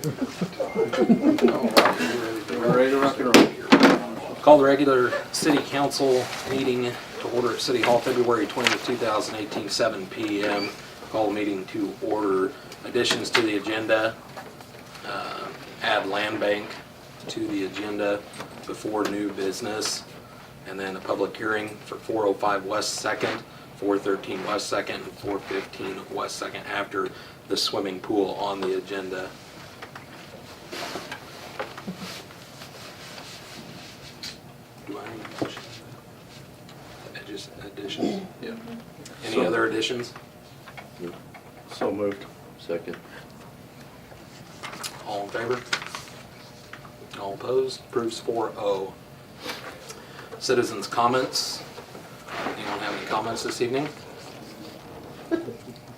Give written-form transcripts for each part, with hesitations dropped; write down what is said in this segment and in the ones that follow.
We're ready to rock and roll. Call the regular city council meeting to order at City Hall, February 20th, 2018, 7 p.m. Call the meeting to order. Additions to the agenda. Add land bank to the agenda before new business. And then a public hearing for 405 West 2nd, 413 West 2nd, and 415 West 2nd after the swimming pool on the agenda. Do I need a motion? Just additions? Yeah. Any other additions? So moved. Second. All in favor? All opposed? Approves 4-0. Citizens' comments. Anyone have any comments this evening?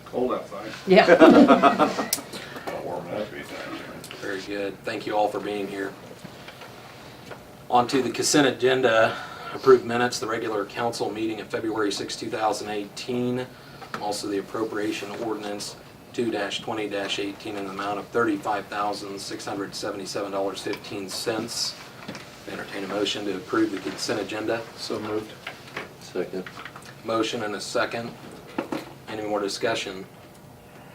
Cold outside. Yeah. Warm enough to be time. Very good. Thank you all for being here. On to the consent agenda. Approved minutes, the regular council meeting of February 6, 2018. Also the appropriation ordinance 2-20-18 in the amount of $35,677.15. Entertain a motion to approve the consent agenda. So moved. Second. Motion and a second. Any more discussion?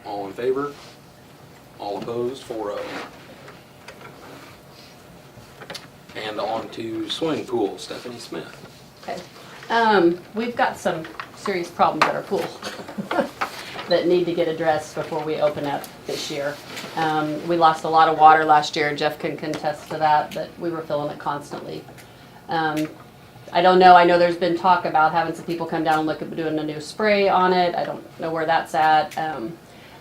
All in favor? All opposed? 4-0. And on to swimming pool, Stephanie Smith. Okay. We've got some serious problems at our pool that need to get addressed before we open up this year. We lost a lot of water last year. Jeff can contest to that, but we were filling it constantly. I don't know. I know there's been talk about having some people come down and look at doing a new spray on it. I don't know where that's at.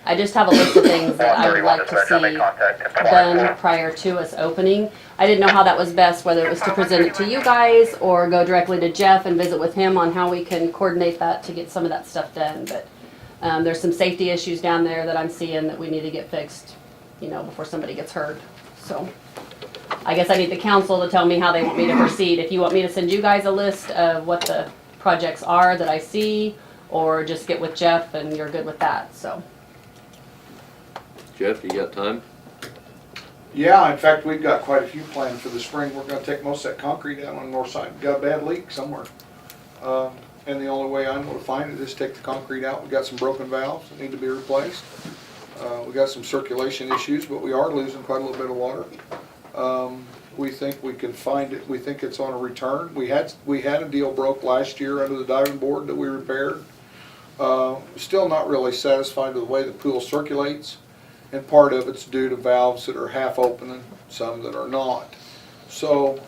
I just have a list of things that I would like to see done prior to us opening. I didn't know how that was best, whether it was to present it to you guys or go directly to Jeff and visit with him on how we can coordinate that to get some of that stuff done. But there's some safety issues down there that I'm seeing that we need to get fixed, before somebody gets hurt. So I guess I need the council to tell me how they want me to proceed. If you want me to send you guys a list of what the projects are that I see, or just get with Jeff and you're good with that, so. Jeff, you got time? Yeah, in fact, we've got quite a few planned for the spring. We're gonna take most of that concrete out on the north side. Got a bad leak somewhere. And the only way I know to find it is take the concrete out. We got some broken valves that need to be replaced. We got some circulation issues, but we are losing quite a little bit of water. We think we can find it. We think it's on a return. We had a deal broke last year under the diving board that we repaired. Still not really satisfied with the way the pool circulates. And part of it's due to valves that are half open and some that are not. So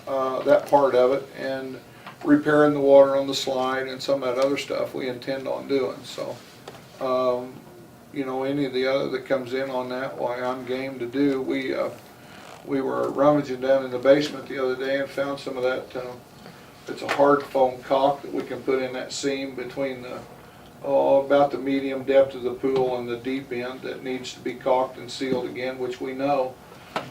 that part of it, and repairing the water on the slide and some of that other stuff we intend on doing. So any of the other that comes in on that, why I'm game to do. We were rummaging down in the basement the other day and found some of that. It's a hard foam caulk that we can put in that seam between the about the medium depth of the pool and the deep end that needs to be caulked and sealed again, which we know,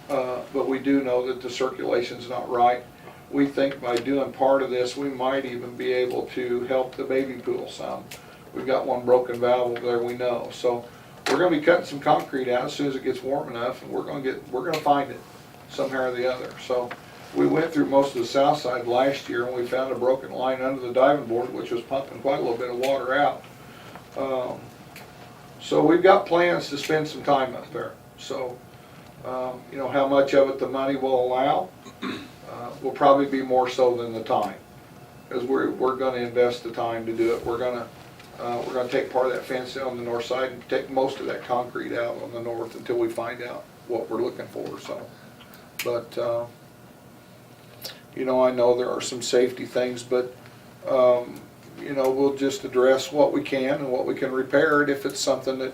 but we do know that the circulation's not right. We think by doing part of this, we might even be able to help the baby pool some. We've got one broken valve over there, we know. So we're going to be cutting some concrete out as soon as it gets warm enough, and we're going to find it somehow or the other. So we went through most of the south side last year, and we found a broken line under the diving board, which was pumping quite a little bit of water out. So we've got plans to spend some time up there. So, how much of it the money will allow will probably be more so than the time, because we're going to invest the time to do it. We're going to take part of that fence down on the north side and take most of that concrete out on the north until we find out what we're looking for. So, but I know there are some safety things, but we'll just address what we can and what we can repair it. If it's something that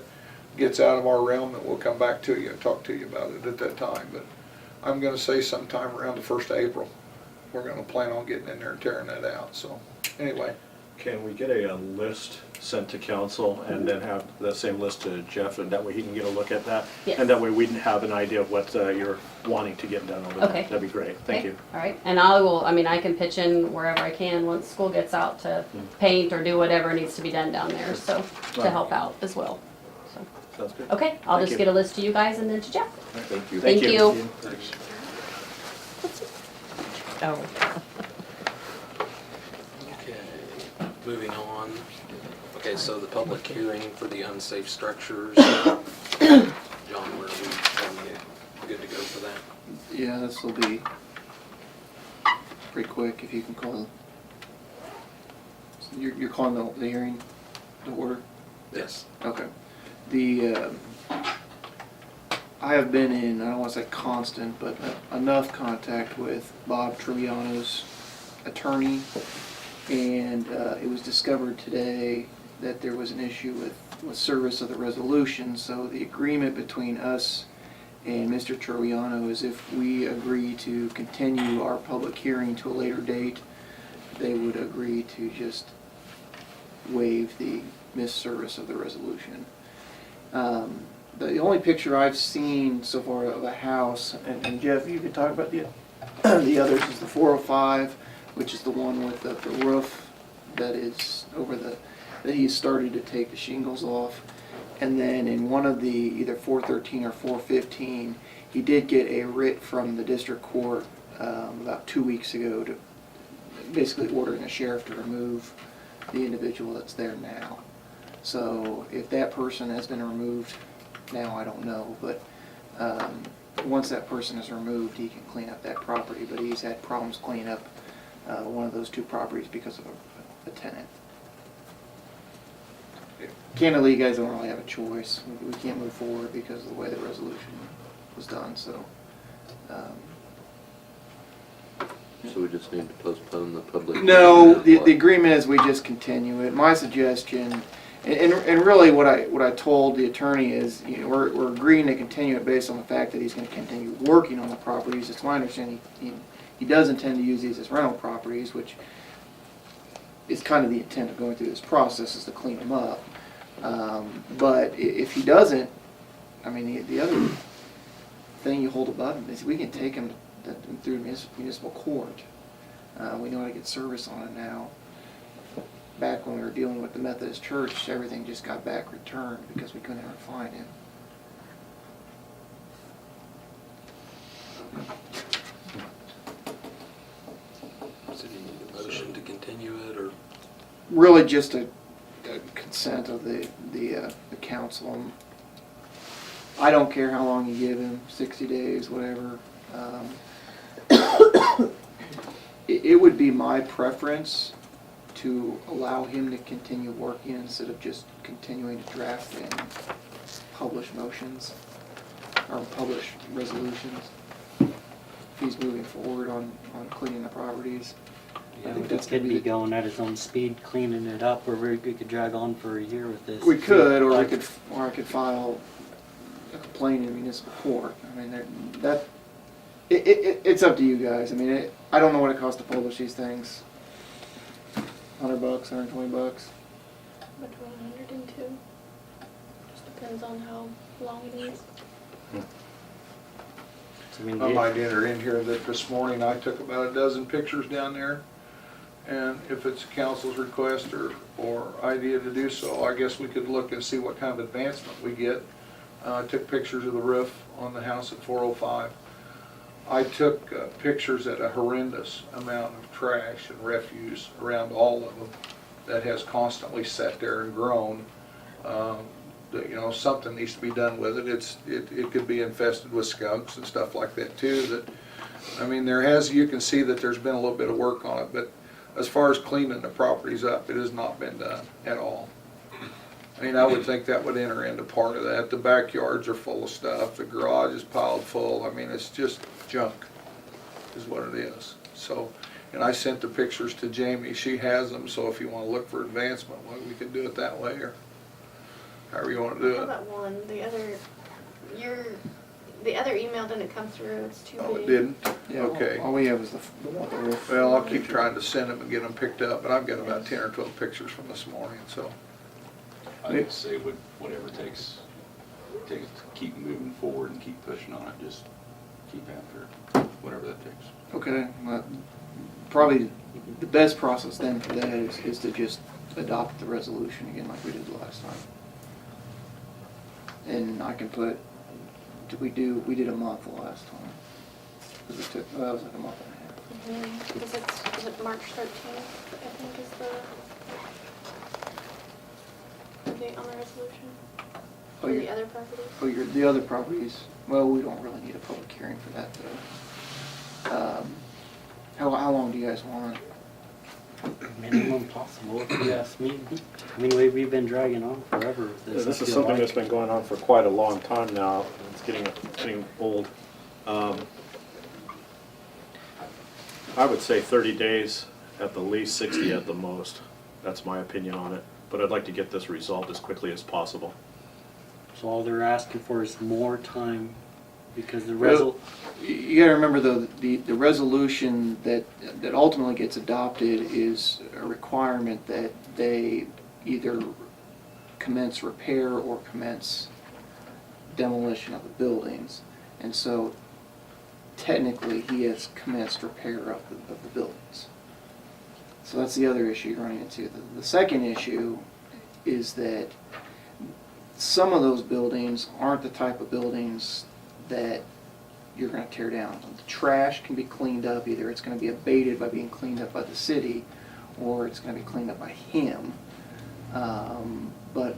gets out of our realm, then we'll come back to you and talk to you about it at that time. But I'm going to say sometime around the 1st of April, we're going to plan on getting in there and tearing that out. So anyway. Can we get a list sent to council and then have the same list to Jeff, and that way he can get a look at that? Yes. And that way we can have an idea of what you're wanting to get done over there. Okay. That'd be great. Thank you. All right, and I can pitch in wherever I can once school gets out to paint or do whatever needs to be done down there, so, to help out as well. So. Sounds good. Okay, I'll Thank just you. get a list to you guys and then to Jeff. Thank you. Thank you. Thanks. Oh. Okay, moving on. Okay, so the public hearing for the unsafe structures. John, where are we good to go for that? Yeah, this will be pretty quick if you can call. You're calling the hearing to order? Yes. Okay. The, I have been in, I don't want to say constant, but enough contact with Bob Trujillo's attorney. And it was discovered today that there was an issue with service of the resolution. So the agreement between us and Mr. Trujillo is if we agree to continue our public hearing to a later date, they would agree to just waive the missed service of the resolution. The only picture I've seen so far of a house, and Jeff, you could talk about the others, is the 405, which is the one with the roof that is over that he's started to take the shingles off. And then in one of the either 413 or 415, he did get a writ from the district court about 2 weeks ago to basically ordering a sheriff to remove the individual that's there now. So if that person has been removed now, I don't know, but once that person is removed, he can clean up that property. But he's had problems cleaning up one of those two properties because of a tenant. Candidly, you guys don't really have a choice. We can't move forward because of the way the resolution was done, so. So we just need to postpone the public? No, hearing or the agreement is we just continue it. My suggestion, and really what I told the attorney is, you know, we're agreeing to continue it based on the fact that he's gonna continue working on the properties. It's my understanding he does intend to use these as rental properties, which is kind of the intent of going through this process, is to clean them up. But if he doesn't, I mean, the other thing you hold above him is we can take him through municipal court. We know how to get service on it now. Back when we were dealing with the Methodist Church, everything just got back returned because we couldn't ever find him. So do you need a motion to continue it, or? Really just a consent of the council. I don't care how long you give him, 60 days, whatever. It would be my preference to allow him to continue working instead of just continuing to draft and publish motions or publish resolutions. If he's moving forward on cleaning the properties. I think it could be going at his own speed, cleaning it up, or we could drag on for a year with this. We could, or I could file a complaint in municipal court. I mean, it's up to you guys. I mean, I don't know what it costs to publish these things. $100, $120. Between 100 and 2. Just depends on how long it is. So, I mean, I might enter in here that this morning I took about a dozen pictures down there. And if it's council's request or idea to do so, I guess we could look and see what kind of advancement we get. I took pictures of the roof on the house at 405. I took pictures at a horrendous amount of trash and refuse around all of them that has constantly sat there and grown. You know, something needs to be done with it. It could be infested with skunks and stuff like that too. That, I mean, you can see that there's been a little bit of work on it, but as far as cleaning the properties up, it has not been done at all. I mean, I would think that would enter into part of that. The backyards are full of stuff. The garage is piled full. I mean, it's just junk is what it is. So, and I sent the pictures to Jamie. She has them, so if you want to look for advancement, well, we can do it that way or however you want to do How it. about one? The other email didn't come through. It's too Oh, big. it didn't? Yeah, Okay. All we have is the one with the roof. Well, I'll keep trying to send them and get them picked up, but I've got about 10 or 12 pictures from this morning, so. I would say whatever it takes to keep moving forward and keep pushing on it, just keep after it, whatever that takes. Okay, well, probably the best process then for that is to just adopt the resolution again like we did the last time. And I can put, we did a month the last time. 'Cause it took, that was like a month and a half. Because is it March 13th, I think is the date on the resolution? Oh, For the you're, other properties? the other properties, well, we don't really need a public hearing for that though. How long do you guys want? Minimum possible, if you ask me. I mean, we've been dragging on forever with this. This I is feel something like. that's been going on for quite a long time now. It's getting old. I would say 30 days at the least, 60 at the most. That's my opinion on it. But I'd like to get this resolved as quickly as possible. So all they're asking for is more time because the Well, you gotta remember though, the resolution that ultimately gets adopted is a requirement that they either commence repair or commence demolition of the buildings. And so technically, he has commenced repair of the buildings. So that's the other issue you're running into. The second issue is that some of those buildings aren't the type of buildings that you're going to tear down. The trash can be cleaned up. Either it's going to be abated by being cleaned up by the city, or it's going to be cleaned up by him. But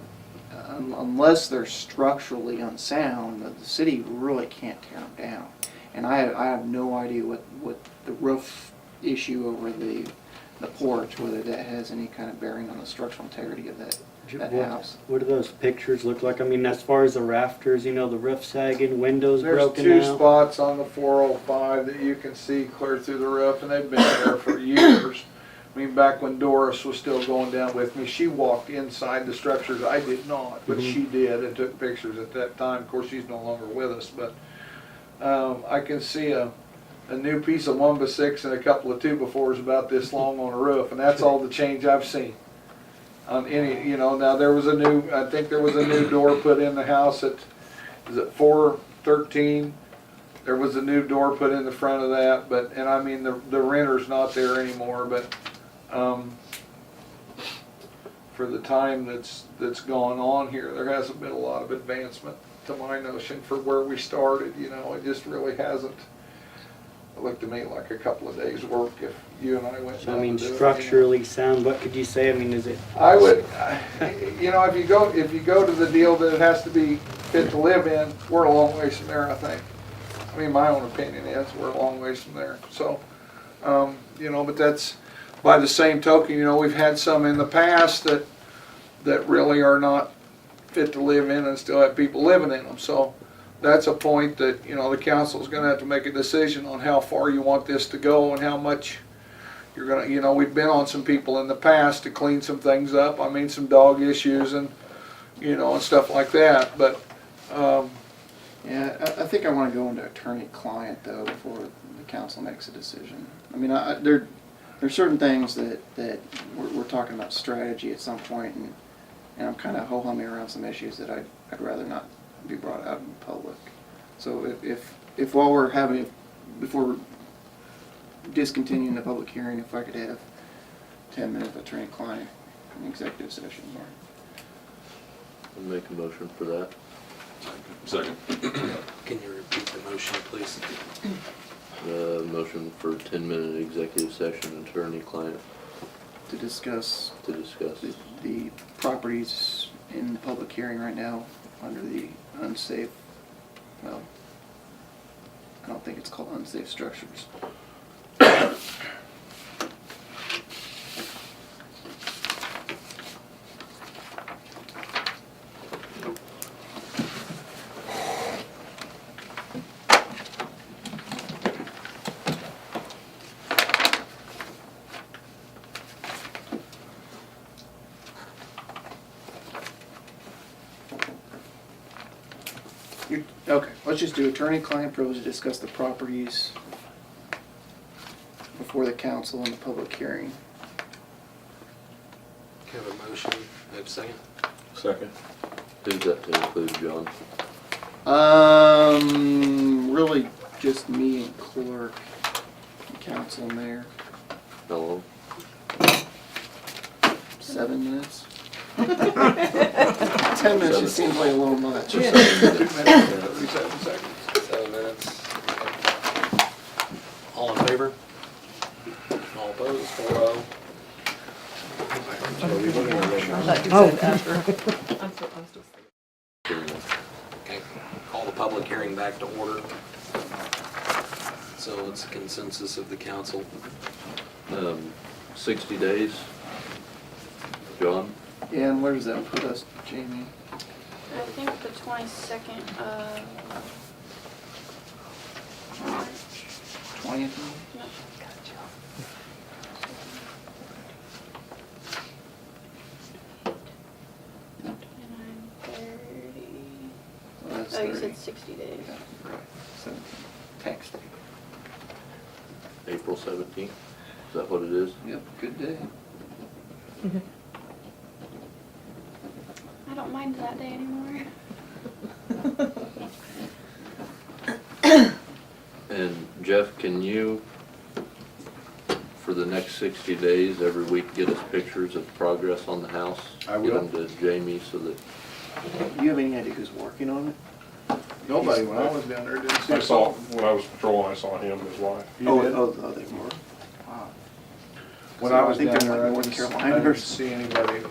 unless they're structurally unsound, the city really can't tear them down. And I have no idea what the roof issue over the porch, whether that has any kind of bearing on the structural integrity of that house. What do those pictures look like? I mean, as far as the rafters, you know, the roof sagging, windows There's broken two out. spots on the 405 that you can see clear through the roof, and they've been there for years. I mean, back when Doris was still going down with me, she walked inside the structures. I did not, but she did and took pictures at that time. Of course, she's no longer with us, but I can see a new piece of 1x6 and a couple of 2x4s about this long on a roof, and that's all the change I've seen. On any, you know, now there was I think there was a new door put in the house at, is it 413? There was a new door put in the front of that, but, and I mean, the renter's not there anymore, but, for the time that's gone on here, there hasn't been a lot of advancement to my notion for where we started, you know, it just really hasn't. It looked to me like a couple of days' work if you and I went So, down I mean, to do it, you know. structurally sound, what could you say? I mean, is it? I would, you know, if you go to the deal that it has to be fit to live in, we're a long ways from there, I think. I mean, my own opinion is we're a long ways from there. So, you know, but that's by the same token, you know, we've had some in the past that really are not fit to live in and still have people living in them. So that's a point that, you know, the council's gonna have to make a decision on how far you want this to go and how much you're gonna, you know, we've been on some people in the past to clean some things up. I mean, some dog issues and, you know, and stuff like that. But, Yeah, I think I want to go into attorney-client though before the council makes a decision. I mean, there's certain things that we're talking about strategy at some point, and I'm kind of ho-humming around some issues that I'd rather not be brought out in public. So if while we're before we're discontinuing the public hearing, if I could have 10 minutes of attorney-client in executive session. I'll make a motion for that. Second. Can you repeat the motion, please? The motion for 10-minute executive session, attorney-client, To discuss to discuss. the properties in the public hearing right now under the unsafe, well, I don't think it's called unsafe structures. Okay, let's just do attorney-client pros to discuss the properties before the council in the public hearing. Have a motion, have a second? Second. Who's that to include, John? Really just me and clerk, and council and mayor. How long? 7 minutes. 10 minutes just seems like a little much. 2 minutes, 37 seconds. 7 minutes. All in favor? All opposed? 4-0. I thought you said after. I'm still. Okay, call the public hearing back to order. So it's a consensus of the council. 60 days. John? Yeah, and where does that put us, Jamie? I think the 22nd of March. 20th? No. Well, that's Oh, you 30. said 60 days. Yeah, right. So, tax day. April 17th? Is that what it is? Yep, good day. I don't mind that day anymore. And Jeff, can you, for the next 60 days, every week, get us pictures of progress on the house? I will. Get them to Jamie so that, Do you have any idea who's working on it? Nobody, when I was down there, didn't see I a saw, soul. when I was patrolling, I saw him and his wife. You did? Oh, they were. Wow. When So I I was think down they're there, I like didn't, North I Carolina or didn't see anybody.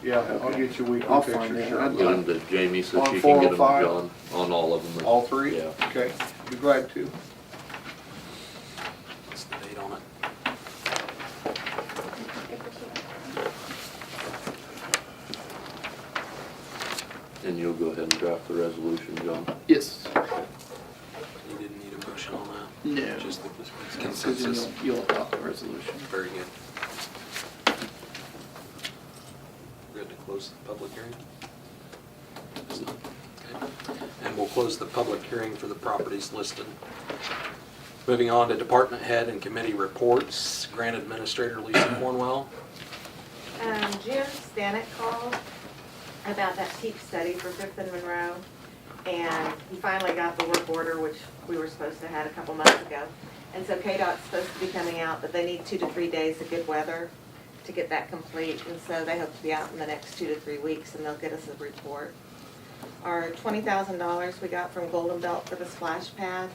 Yeah, I'll Okay. get you weekly I'll find pictures, it. sure. I'd get them to Jamie so On she can get them to 405? John on all of them. All three? Yeah. Okay, be glad to. What's the date on it? April 2nd. And you'll go ahead and draft the resolution, John? Yes. You didn't need a motion on that? No. Just the Because then consensus? you'll adopt the resolution. Very good. Good to close the public hearing? It's not. Okay. And we'll close the public hearing for the properties listed. Moving on to department head and committee reports. Grant Administrator Lisa Cornwell. Jim Stanek called about that peak study for Fifth and Monroe, and he finally got the work order, which we were supposed to have a couple months ago. And so KDOT's supposed to be coming out, but they need 2 to 3 days of good weather to get that complete, and so they hope to be out in the next 2 to 3 weeks, and they'll get us a report. Our $20,000 we got from Golden Belt for the splash pad,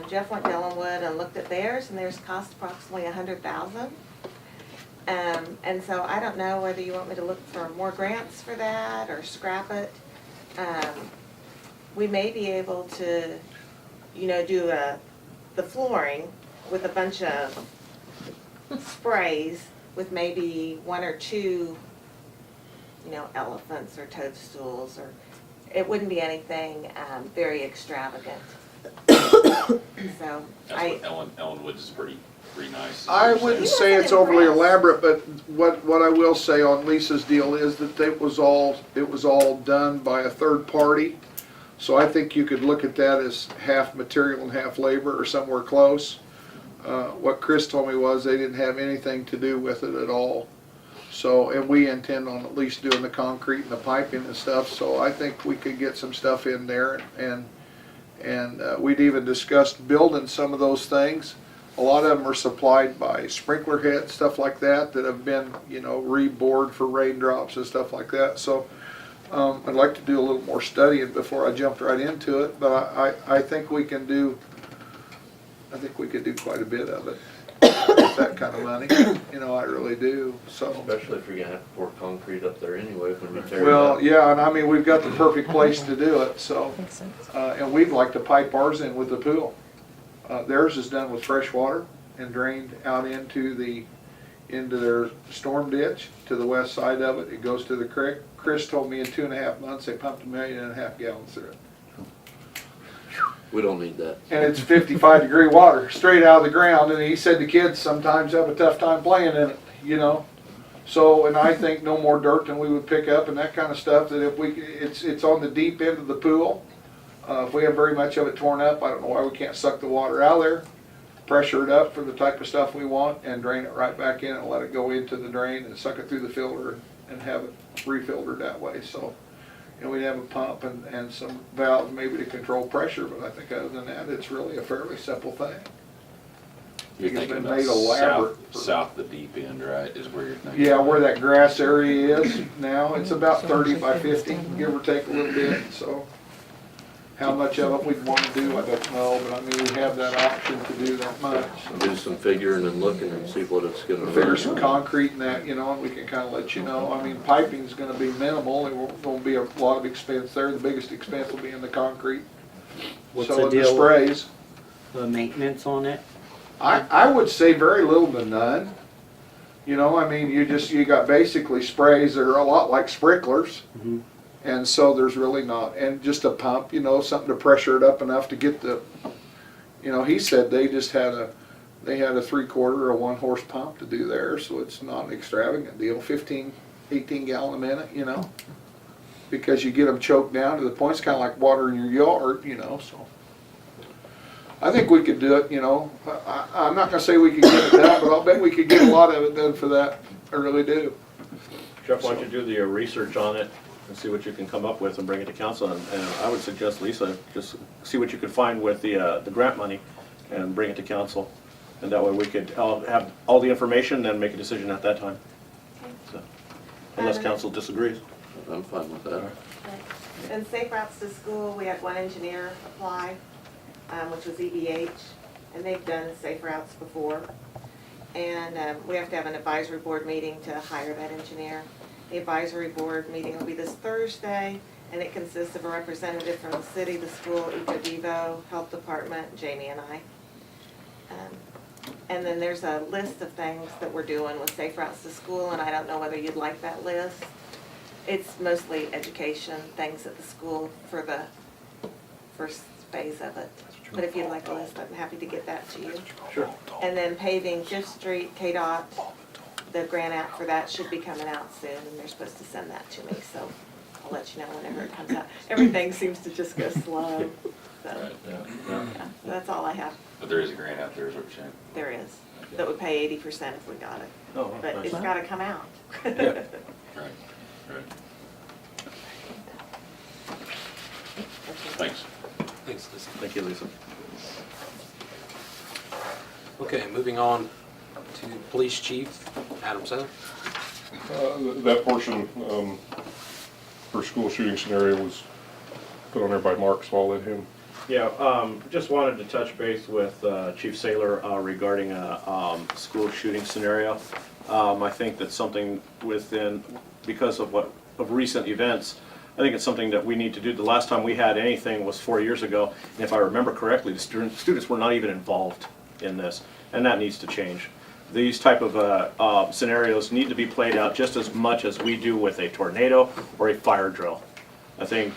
Jeff went to Ellenwood and looked at theirs, and theirs cost approximately $100,000. And so I don't know whether you want me to look for more grants for that or scrap it. We may be able to, do the flooring with a bunch of sprays with maybe 1 or 2, elephants or toadstools, or it wouldn't be anything very extravagant. So That's what Ellenwood is pretty nice. I wouldn't He say wasn't it's overly impressed. elaborate, but what I will say on Lisa's deal is that it was all done by a third party. So I think you could look at that as half material and half labor or somewhere close. What Chris told me was they didn't have anything to do with it at all. So, and we intend on at least doing the concrete and the piping and stuff, so I think we could get some stuff in there, and we'd even discussed building some of those things. A lot of them are supplied by sprinkler heads, stuff like that have been, rebored for raindrops and stuff like that. So I'd like to do a little more studying before I jumped right into it, but I think we can do, could do quite a bit of it with that kind of money. I really do, so. Especially if you're gonna have to pour concrete up there anyway when you tear it Well, up. yeah, and I mean, we've got the perfect place to do it, so. Makes sense. And we'd like to pipe ours in with the pool. Theirs is done with fresh water and drained out into their storm ditch to the west side of it. It goes to the creek. Chris told me in 2.5 months, they pumped 1.5 million gallons through it. We don't need that. And it's 55-degree water, straight out of the ground, and he said the kids sometimes have a tough time playing in it, So, and I think no more dirt than we would pick up and that kind of stuff, that if it's on the deep end of the pool. If we have very much of it torn up, I don't know why we can't suck the water out of there, pressure it up for the type of stuff we want, and drain it right back in and let it go into the drain and suck it through the filter and have it refiltered that way. So, we'd have a pump and some valves maybe to control pressure, but I think other than that, it's really a fairly simple thing. You're It's thinking been about made elaborate. south the deep end, right, is where you're thinking? Yeah, where that grass area is now, it's about 30 by 50, give or take a little bit, so. How much of it we'd wanna do, I don't know, but I mean, we have that option to do that much. So. Do some figuring and looking and see what it's gonna Figure run. some concrete and that, you know, and we can kinda let you know. I mean, piping's gonna be minimal, there won't be a lot of expense there, the biggest expense will be in the concrete. What's So the in the deal sprays. with the maintenance on it? I would say very little to none. You know, I mean, you got basically sprays that are a lot like sprinklers. Mhm. And so there's really not, and just a pump, you know, something to pressure it up enough to get the, you know, he said they just had a 3/4 or 1 horse pump to do there, so it's not an extravagant deal, 15, 18 gallon a minute, you know? Because you get them choked down to the point, it's kinda like watering your yard, you know, so. I think we could do it, you know, I'm not gonna say we could get it done, but I'll bet we could get a lot of it done for that, I really do. Jeff, why don't you do the research on it and see what you can come up with and bring it to council? And I would suggest, Lisa, just see what you could find with the grant money and bring it to council. And that way we could have all the information and make a decision at that time. So, unless council disagrees. I'm fine with that. In Safe Routes to School, we had one engineer apply, which was EBH, and they've done Safe Routes before. And we have to have an advisory board meeting to hire that engineer. The advisory board meeting will be this Thursday, and it consists of a representative from the city, the school, EcoDevo, health department, Jamie and I. And then there's a list of things that we're doing with Safe Routes to School, and I don't know whether you'd like that list. It's mostly education, things at the school for the first phase of it. But if you'd like a list, I'm happy to get that to you. Sure. And then paving Fifth Street, KDOT, the grant app for that should be coming out soon, and they're supposed to send that to me, so I'll let you know whenever it comes out. Everything seems to just go slow, so, Right, yeah. yeah, so that's all I have. But there is a grant out there, is what you're saying? There is, that would pay 80% if we got it, Oh, but nice. it's gotta come out. Right, right. Thanks. Thanks, Lisa. Thank you, Lisa. Okay, moving on to Police Chief Adam Suther. That portion for school shooting scenario was put on there by Mark, so I'll let him. Yeah, just wanted to touch base with Chief Saylor regarding a school shooting scenario. I think that's something because of recent events, I think it's something that we need to do. The last time we had anything was 4 years ago, and if I remember correctly, the students were not even involved in this, and that needs to change. These type of scenarios need to be played out just as much as we do with a tornado or a fire drill. I think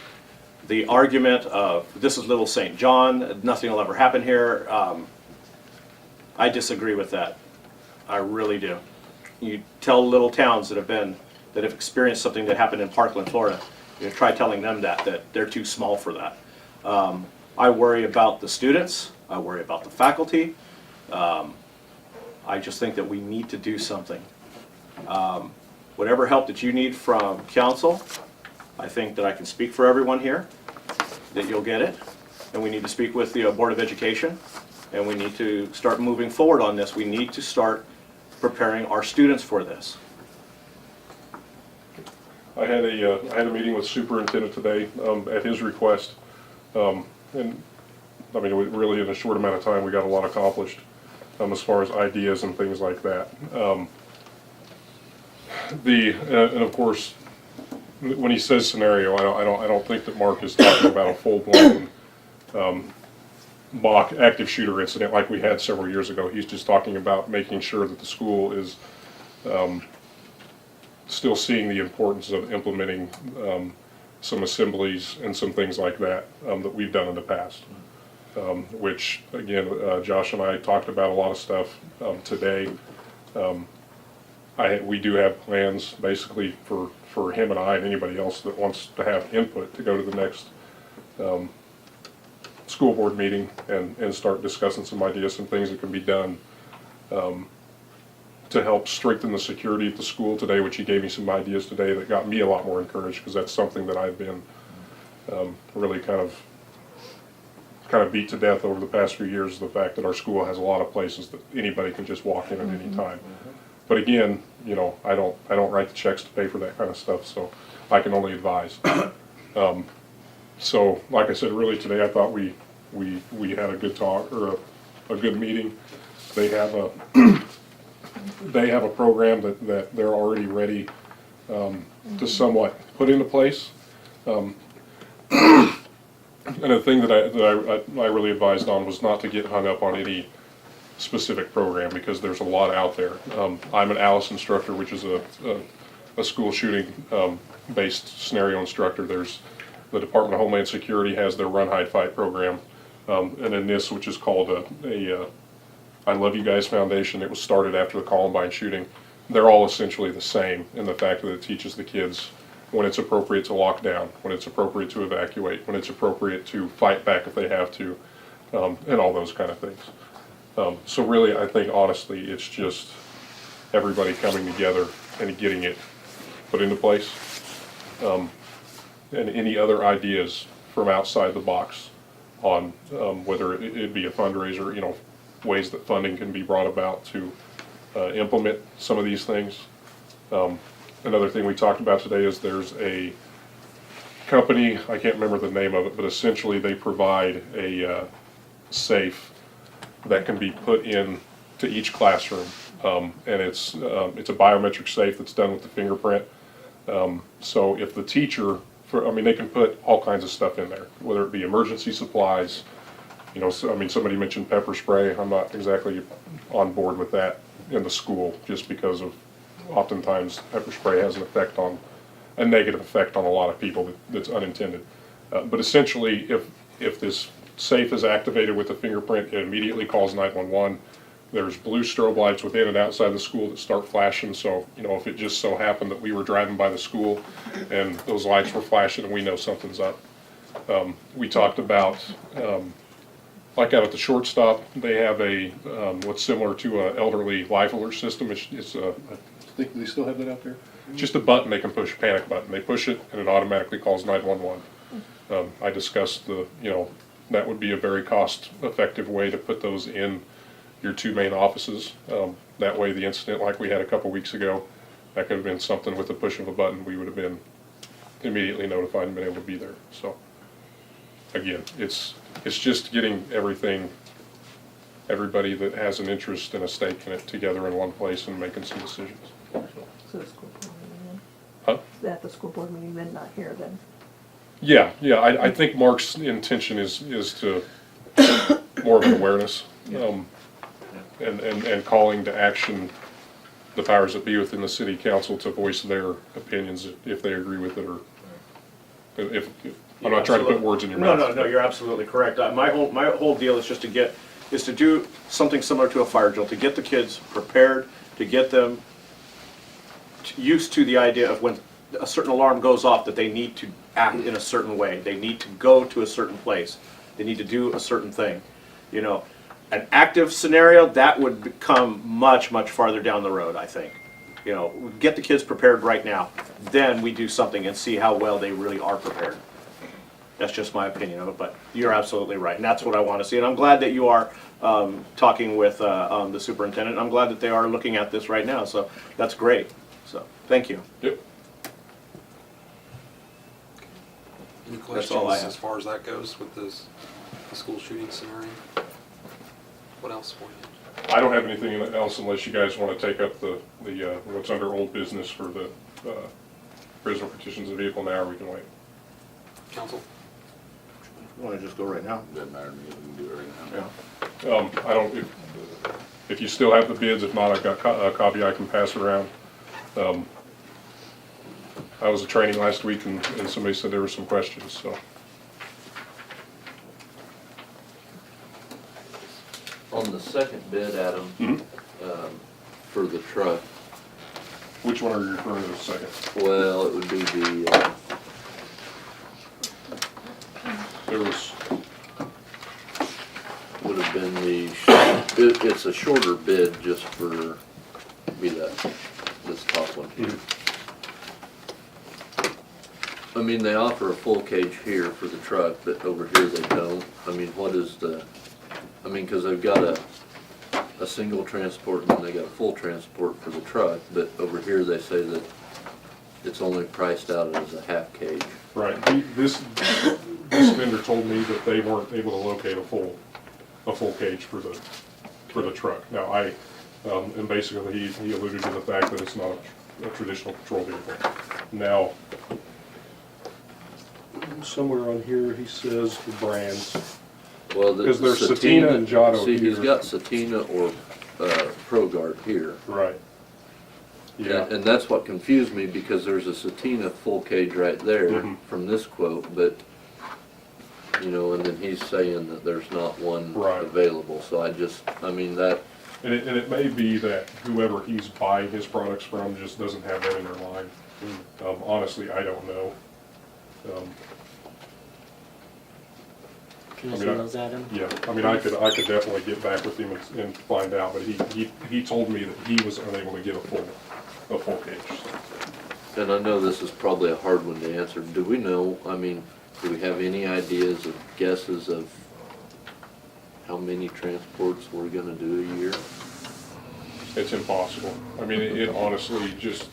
the argument of this is Little St. John, nothing will ever happen here, I disagree with that. I really do. You tell little towns that have experienced something that happened in Parkland, Florida, you try telling them that they're too small for that. I worry about the students, I worry about the faculty. I just think that we need to do something. Whatever help that you need from council, I think that I can speak for everyone here, that you'll get it. And we need to speak with the Board of Education, and we need to start moving forward on this. We need to start preparing our students for this. I had a meeting with superintendent today at his request, and I mean, really in a short amount of time, we got a lot accomplished as far as ideas and things like that. And of course, when he says scenario, I don't think that Mark is talking about a full-blown Bach active shooter incident like we had several years ago. He's just talking about making sure that the school is still seeing the importance of implementing some assemblies and some things like that that we've done in the past. Which, again, Josh and I talked about a lot of stuff today. We do have plans, basically, for him and I and anybody else that wants to have input to go to the next school board meeting and start discussing some ideas, some things that can be done to help strengthen the security at the school today, which he gave me some ideas today that got me a lot more encouraged, because that's something that I've been really kind of kind of beat to death over the past few years is the fact that our school has a lot of places that anybody can just walk in at any time. But again, you know, I don't write the checks to pay for that kind of stuff, so I can only advise. So, like I said, really today I thought we had a good talk, or a good meeting. They have a they have a program that they're already ready to somewhat put into place. And the thing that I really advised on was not to get hung up on any specific program, because there's a lot out there. I'm an ALICE instructor, which is a school shooting based scenario instructor. There's the Department of Homeland Security has their Run, Hide, Fight program, and then this, which is called a I Love You Guys Foundation. It was started after the Columbine shooting. They're all essentially the same in the fact that it teaches the kids when it's appropriate to lock down, when it's appropriate to evacuate, when it's appropriate to fight back if they have to, and all those kind of things. So really, I think honestly, it's just everybody coming together and getting it put into place. And any other ideas from outside the box on whether it'd be a fundraiser, you know, ways that funding can be brought about to implement some of these things. Another thing we talked about today is there's a company, I can't remember the name of it, but essentially they provide a safe that can be put in to each classroom. And it's a biometric safe that's done with the fingerprint. So if the teacher, I mean, they can put all kinds of stuff in there, whether it be emergency supplies, you know, so, I mean, somebody mentioned pepper spray. I'm not exactly on board with that in the school, just because of oftentimes pepper spray has a negative effect on a lot of people that's unintended. But essentially, if this safe is activated with a fingerprint, it immediately calls 911. There's blue strobe lights within and outside the school that start flashing, so, you know, if it just so happened that we were driving by the school and those lights were flashing, we know something's up. We talked about, like out at the shortstop, they have what's similar to an elderly life alert system. I think they still have that out there? Just a button they can push, a panic button. They push it and it automatically calls 911. I discussed that would be a very cost-effective way to put those in your two main offices. That way the incident like we had a couple weeks ago, that could have been something with the push of a button. We would have been immediately notified and been able to be there. So again, it's just getting everybody that has an interest and a stake in it together in one place and making some decisions. So the school board meeting then? Huh? Is that the school board meeting then, not here then? Yeah, I think Mark's intention is to more of an awareness, and calling to action the powers that be within the city council to voice their opinions if they agree with it, or if I'm not trying to put words in your mouth. No, you're absolutely correct. My whole deal is just to do something similar to a fire drill, to get the kids prepared, to get them used to the idea of when a certain alarm goes off that they need to act in a certain way. They need to go to a certain place. They need to do a certain thing. You know, an active scenario, that would become much, much farther down the road, I think. You know, get the kids prepared right now. Then we do something and see how well they really are prepared. That's just my opinion of it, but you're absolutely right. And that's what I want to see. And I'm glad that you are talking with the superintendent. I'm glad that they are looking at this right now. So that's great. So thank you. Yep. Any That's all I questions have. as far as that goes with the school shooting scenario? What else for you? I don't have anything else unless you guys want to take up the what's under old business for the prisoner petitions of vehicle now, or we can wait. Council? You want to just go right now? Doesn't matter to me, we can do it right now. Yeah. I don't, if you still have the bids, if not, I've got a copy I can pass around. I was at training last week and somebody said there were some questions, so. On the second bid, Adam, for the truck, Which one are you referring to second? well, it would be the, There was, would have been it's a shorter bid just for, this top one here. I mean, they offer a full cage here for the truck, but over here they don't. I mean, what is the, I mean, cause they've got a single transport and then they got a full transport for the truck, but over here they say that it's only priced out as a half cage. Right, this vendor told me that they weren't able to locate a full cage for the truck. Now, and basically he alluded to the fact that it's not a traditional patrol vehicle. Now, somewhere on here, he says the brands. Well, Because there's Satina and Giotto See, he's here. got Satina or, ProGuard here. Right. Yeah, And that's what confused me, because there's a Satina full cage right there Mhm. from this quote, but, you know, and then he's saying that there's not one Right. available, so I mean, that, and it may be that whoever he's buying his products from just doesn't have that in their line. Honestly, I don't know. Can I I see mean, those, Adam? Yeah, I mean, I could definitely get back with him and find out, but he told me that he was unable to get a full cage. and I know this is probably a hard one to answer. Do we know, I mean, do we have any ideas of guesses of how many transports we're gonna do a year? It's impossible. I mean, it honestly, just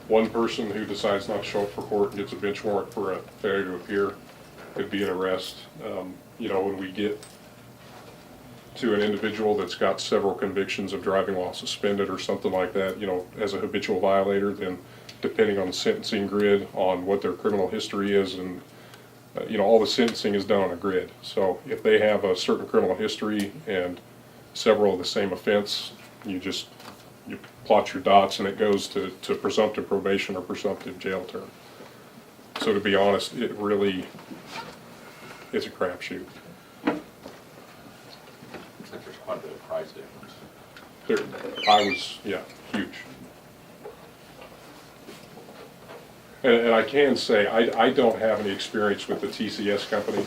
one person who decides not to show up for court and gets a bench warrant for a failure to appear could be an arrest. You know, when we get to an individual that's got several convictions of driving while suspended or something like that, you know, as a habitual violator, then depending on the sentencing grid, on what their criminal history is, and, you know, all the sentencing is done on a grid. So if they have a certain criminal history and several of the same offense, you plot your dots and it goes to presumptive probation or presumptive jail term. So to be honest, it really, it's a crapshoot. Looks like there's quite a bit of price difference. Huge. And I can say, I don't have any experience with the TCS company.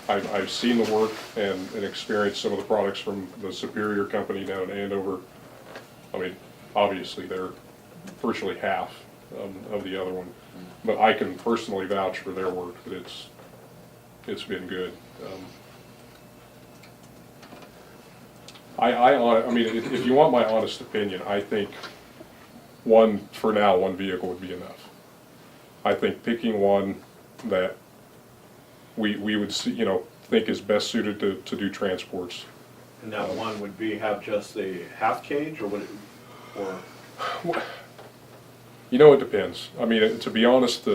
I've seen the work and experienced some of the products from the Superior company down in Andover. I mean, obviously, they're virtually half of the other one. But I can personally vouch for their work, that it's been good. I mean, if you want my honest opinion, I think one vehicle would be enough. I think picking one that we would see, you know, think is best suited to do transports. And that one would have just the half cage, or would it, or? You know, it depends. I mean, to be honest,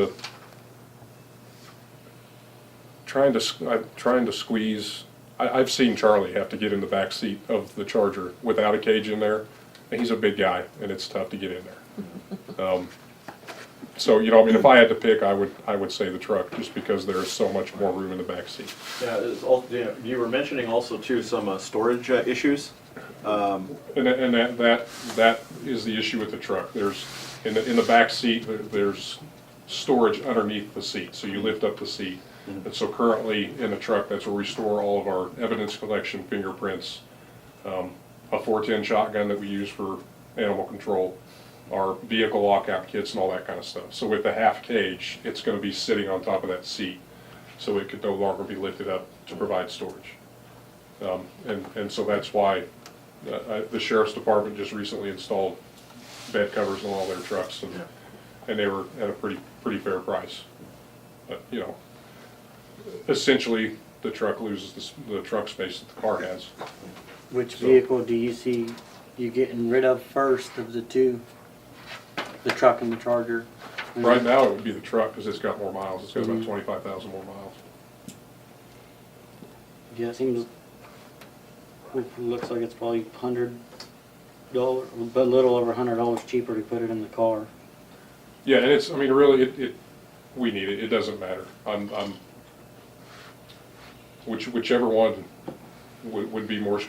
trying to squeeze. I've seen Charlie have to get in the back seat of the Charger without a cage in there, and he's a big guy, and it's tough to get in there. So, you know, I mean, if I had to pick, I would say the truck, just because there's so much more room in the back seat. Yeah, you were mentioning also too some storage issues. And that is the issue with the truck. There's in the back seat, there's storage underneath the seat, so you lift up the seat. And so currently in the truck, that's where we store all of our evidence collection, fingerprints, a 410 shotgun that we use for animal control, our vehicle lockout kits and all that kind of stuff. So with the half cage, it's going to be sitting on top of that seat, so it could no longer be lifted up to provide storage. And so that's why the Sheriff's Department just recently installed bed covers on all their trucks, and they were at a pretty fair price. But, you know, essentially, the truck loses the truck space that the car has. Which vehicle do you see you getting rid of first of the two? The truck and the Charger? Right now, it would be the truck, because it's got more miles. It's got about 25,000 more miles. Yeah, it seems, it looks like it's probably $100, but a little over $100 cheaper to put it in the car. Yeah, and it's, I mean, really, we need it. It doesn't matter. Whichever one would be more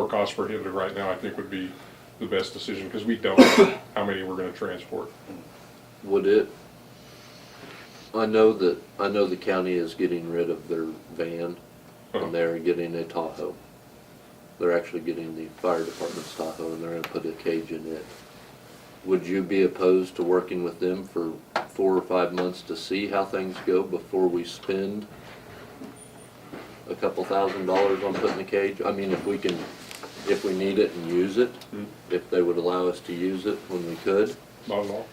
cost prohibitive right now, I think would be the best decision, because we don't know how many we're going to transport. Would it, I know the county is getting rid of their van, and they're getting a Tahoe. They're actually getting the fire department's Tahoe, and they're gonna put a cage in it. Would you be opposed to working with them for 4 or 5 months to see how things go before we spend a couple $1,000s on putting the cage. I mean, if we need it and use it, if they would allow us to use it when we could. Not at all.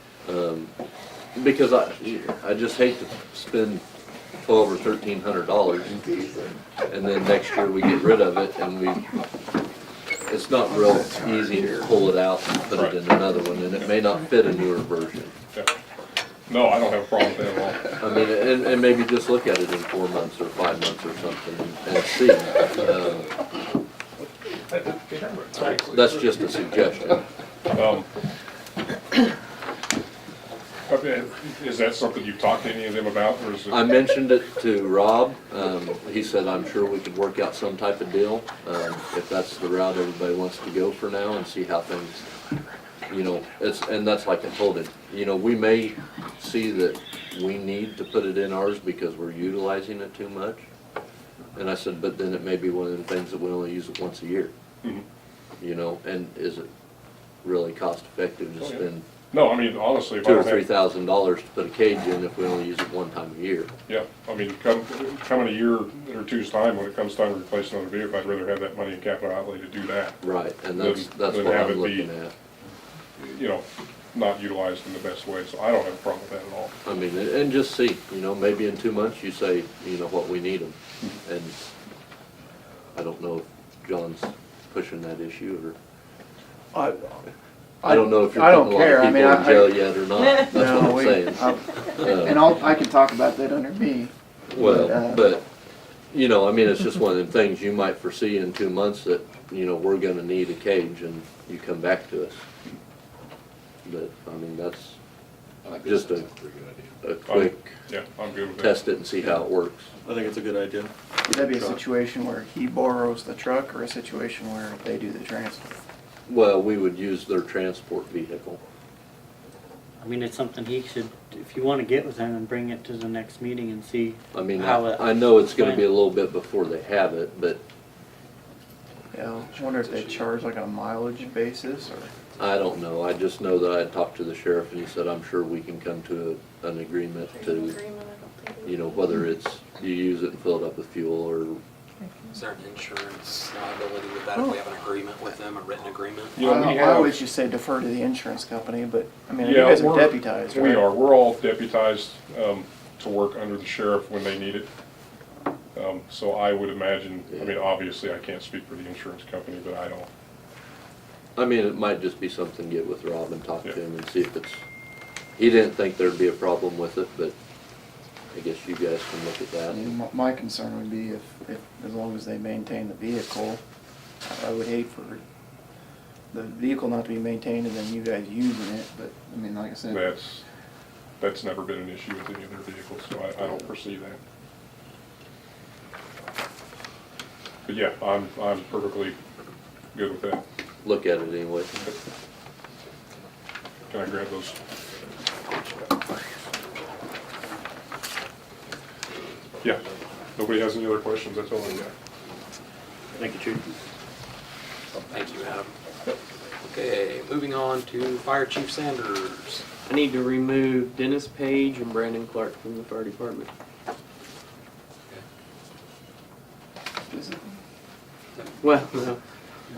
Because I just hate to spend $1,200 or $1,300 and then next year we get rid of it and it's not real easy to pull it out and put it in another one, and it may not fit a newer version. Yeah. No, I don't have a problem with that at all. I mean, and maybe just look at it in 4 months or 5 months or something and see. That's just a suggestion. Okay, is that something you've talked to any of them about, or is it? I mentioned it to Rob. He said, I'm sure we could work out some type of deal, if that's the route everybody wants to go for now, and see how things, and that's like I told him, we may see that we need to put it in ours because we're utilizing it too much. And I said, but then it may be one of the things that we only use it once a year. And is it really cost effective to spend No, I mean, honestly, if I $2,000 or don't have, $3,000 to put a cage in if we only use it one time a year? yeah, I mean, come in a year or two's time, when it comes time to replace another vehicle, I'd rather have that money in capital outlay to do that. Right, and Then- that's then what have I'm it be- looking at. Not utilized in the best way, so I don't have a problem with that at all. I mean, and just see, maybe in 2 months you say, what we need them. And I don't know if John's pushing that issue or, I don't know if you're I putting don't a lot care. of I mean, people in I- jail yet or not. That's what No, I'm we- saying. And I can talk about that under me. Well, but, I mean, it's just one of the things you might foresee in 2 months that, we're gonna need a cage and you come back to us. But, I mean, that's just a quick Yeah, I'm good with that. test it and see how it works. I think it's a good idea. Would that be a situation where he borrows the truck or a situation where they do the transfer? Well, we would use their transport vehicle. I mean, it's something he should, if you wanna get with him and bring it to the next meeting and see. I mean, How it- I know it's gonna be a little bit before they have it, but Yeah, I wonder if they charge like a mileage basis or? I don't know. I just know that I had talked to the sheriff and he said, I'm sure we can come to an agreement to, Agreement, I don't think. whether it's you use it and fill it up with fuel or, Is there an insurance liability with that if we have an agreement with them, a written agreement? You know, we I have- always just say defer to the insurance company, but, I mean, you Yeah, guys are we're- deputized, right? We are, we're all deputized to work under the sheriff when they need it. So I would imagine, I mean, obviously, I can't speak for the insurance company, but I don't. I mean, it might just be something to get with Rob and talk to Yeah. him and see if it's, he didn't think there'd be a problem with it, but I guess you guys can look at I that. mean, my concern would be if, as long as they maintain the vehicle, I would hate for the vehicle not to be maintained and then you guys using it, but, I mean, like I said. That's never been an issue with any of their vehicles, so I don't foresee that. But yeah, I'm perfectly good with that. Look at it anyway. Can I grab those? Yeah, nobody has any other questions, that's all I got. Thank you, Chief. Thank you, Adam. Okay, moving on to Fire Chief Sanders. I need to remove Dennis Page and Brandon Clark from the fire department. Well, no.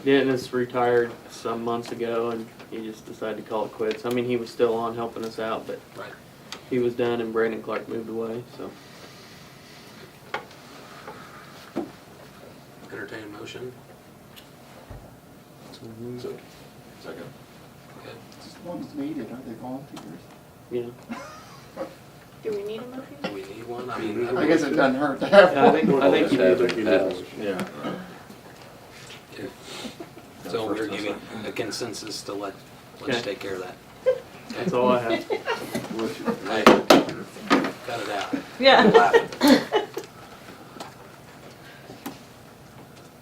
Dennis retired some months ago and he just decided to call it quits. I mean, he was still on helping us out, but Right. he was done and Brandon Clark moved away, so. Entertain a motion. Second. Okay. As long as needed, aren't they volunteers? Yeah. Do we need a motion? Do we need one? I mean, I guess it doesn't hurt to have I think one. you do. Yeah. so we're giving a consensus to let's Okay. take care of that. That's all I have. Hey, cut it out. Yeah.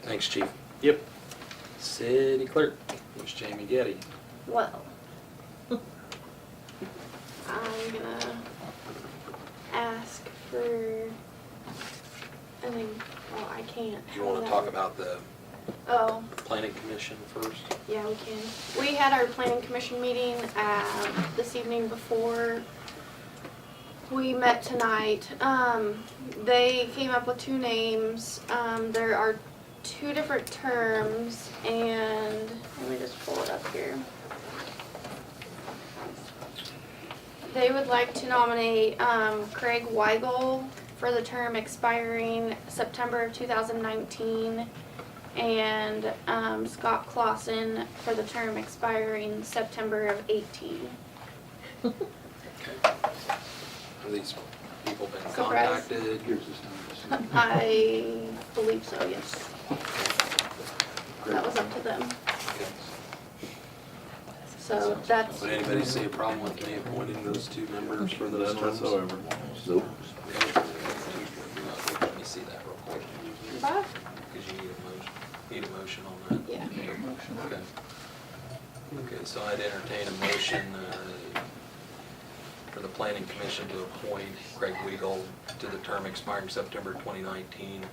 Thanks, Chief. Yep. City Clerk, Ms. Jamie Getty. Well, I'm gonna ask for, I mean, well, I can't. You want to talk about the Oh, planning commission first? yeah, we can. We had our planning commission meeting, this evening before We met tonight. They came up with two names. There are two different terms, and let me just pull it up here. They would like to nominate Craig Weigel for the term expiring September of 2019, and Scott Clausen for the term expiring September of 18. Have these people been Surprise. contacted? I believe so, yes. That was up to them. Okay. So that's, Would anybody see a problem with me appointing those two members for those None terms? whatsoever. Nope. Let me see that real quick, bye. because you need a motion on that. Yeah. Okay. Okay, so I'd entertain a motion for the planning commission to appoint Craig Weigel to the term expiring September 2019,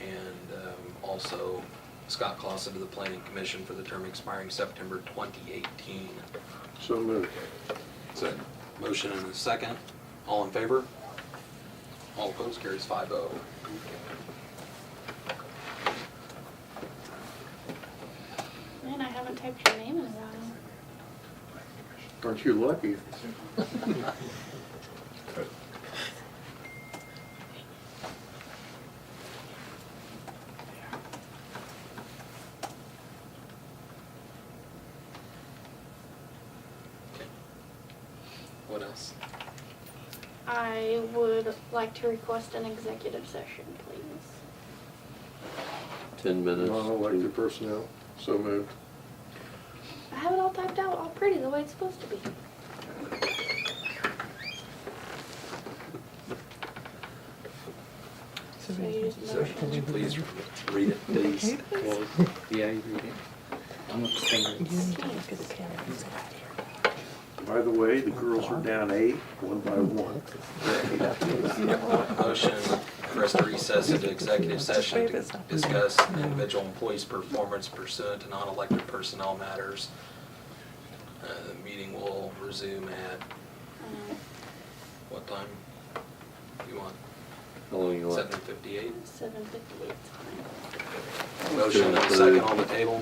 and also Scott Clausen to the planning commission for the term expiring September 2018. So moved. Second. Motion and a second. All in favor? All opposed, carries 5-0. Man, I haven't typed your name in a while. Aren't you lucky? What else? I would like to request an executive session, please. 10 minutes. Non-elected personnel, so moved. I have it all typed out, all pretty, the way it's supposed to be. So you just motion. Would you please read it, please? Well, yeah, you read it. I'm a finger. By the way, the girls are down 8, 1 by 1. Motion for us to recess into executive session to discuss individual employees' performance pursuant to non-elected personnel matters. The meeting will resume at, what time do you want? How long you want? 7:58? 7:58 time. Motion and a second on the table.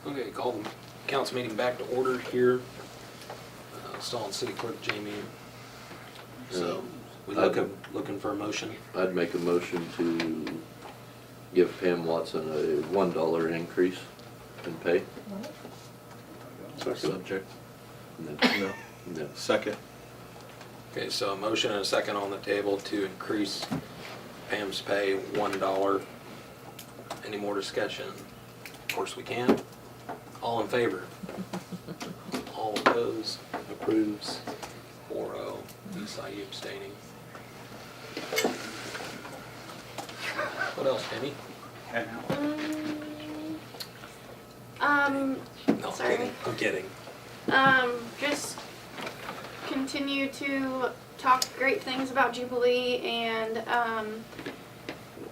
Okay, call the council meeting back to order here. Still on City Clerk Jamie. So, we looking for a motion. I'd make a motion to give Pam Watson a $1 increase in pay. Subject. No. No. No. Second. Okay, so a motion and a second on the table to increase Pam's pay $1. Any more discussion? Of course we can. All in favor? All opposed? Approves? 4-0. Lisa, you abstaining? What else, Penny? No, I'm Sorry. kidding. I'm kidding. Just continue to talk great things about Jubilee, and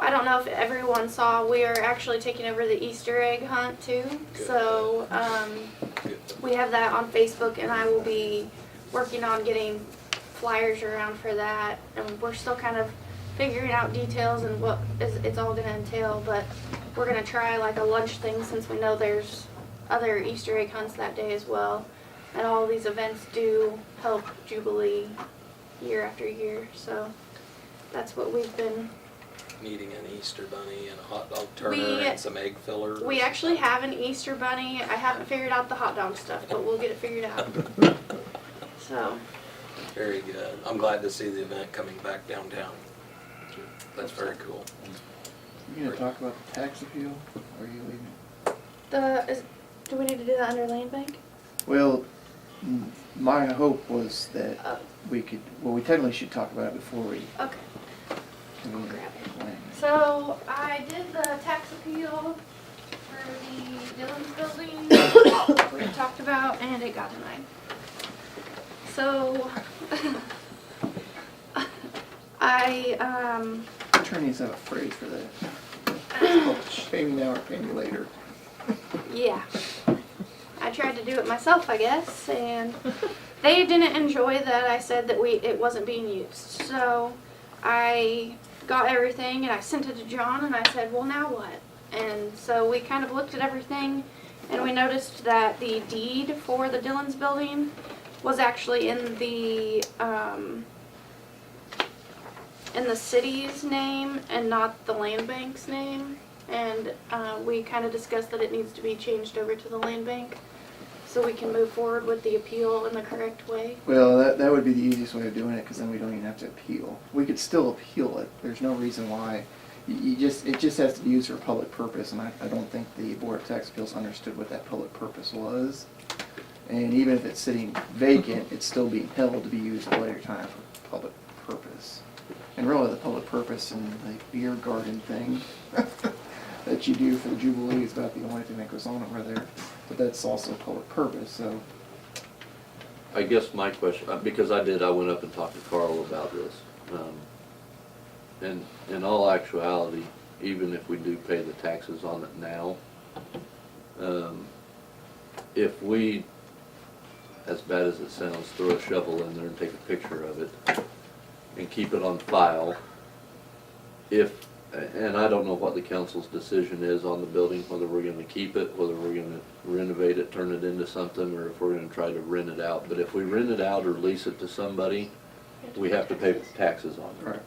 I don't know if everyone saw, we are actually taking over the Easter egg hunt too. Good. So Good. we have that on Facebook, and I will be working on getting flyers around for that. And we're still kind of figuring out details and what it's all going to entail, but we're going to try like a lunch thing since we know there's other Easter egg hunts that day as well. And all these events do help Jubilee year after year, so that's what we've been. Needing an Easter bunny and a hot dog turner We- and some egg fillers. We actually have an Easter bunny. I haven't figured out the hot dog stuff, but we'll get it figured out. So, Very good. I'm glad to see the event coming back downtown. That's very cool. You gonna talk about the tax appeal, or are you leaving? do we need to do that under land bank? Well, my hope was that Oh, we could, well, we technically should talk about it before we. okay. we grab it. plan. So I did the tax appeal for the Dillon's building, we talked about, and it got denied. So, Attorneys have a phrase for that. It's called pay me now or pay me later. Yeah. I tried to do it myself, I guess, and they didn't enjoy that I said that it wasn't being used. So I got everything and I sent it to John and I said, well, now what? And so we kind of looked at everything and we noticed that the deed for the Dillon's building was actually in the city's name and not the land bank's name. And we kind of discussed that it needs to be changed over to the land bank so we can move forward with the appeal in the correct way. Well, that would be the easiest way of doing it, because then we don't even have to appeal. We could still appeal it. There's no reason why. It just has to be used for a public purpose, and I don't think the Board of Tax Appeals understood what that public purpose was. And even if it's sitting vacant, it's still being held to be used at a later time for public purpose. And really, the public purpose in the beer garden thing that you do for the Jubilee is about the only thing that goes on over there. But that's also public purpose, so. I guess my question, because I went up and talked to Carl about this. And in all actuality, even if we do pay the taxes on it now, if we, as bad as it sounds, throw a shovel in there and take a picture of it and keep it on file, and I don't know what the council's decision is on the building, whether we're gonna keep it, whether we're gonna renovate it, turn it into something, or if we're gonna try to rent it out. But if we rent it out or lease it to somebody, we have to pay taxes on it. Right.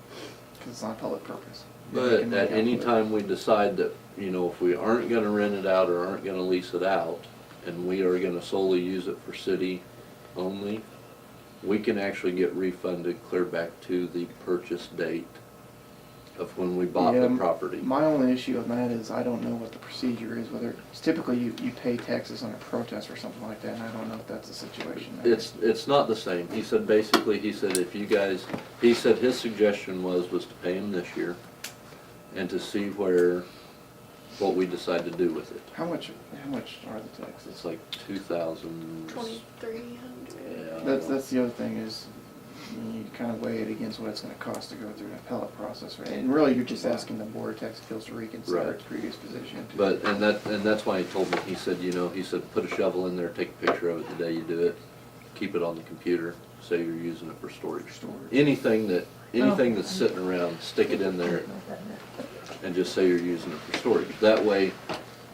Because it's not public purpose. But at any time we decide that, if we aren't gonna rent it out or aren't gonna lease it out, and we are gonna solely use it for city only, we can actually get refunded clear back to the purchase date of when we bought the property. My only issue with that is I don't know what the procedure is, whether, typically you pay taxes under protest or something like that, and I don't know if that's the situation there. It's not the same. He said if you guys, he said his suggestion was to pay him this year and to see what we decide to do with it. How much are the taxes? It's like 2,000. 2,300. Yeah. That's the other thing is, you kind of weigh it against what it's gonna cost to go through an appellate process, right? And really, you're just asking the Board of Tax Appeals to reconsider Right. its previous position. But, and that's why he told me, he said, put a shovel in there, take a picture of it the day you do it, keep it on the computer, say you're using it for storage. Anything that's sitting around, stick it in there and just say you're using it for storage. That way,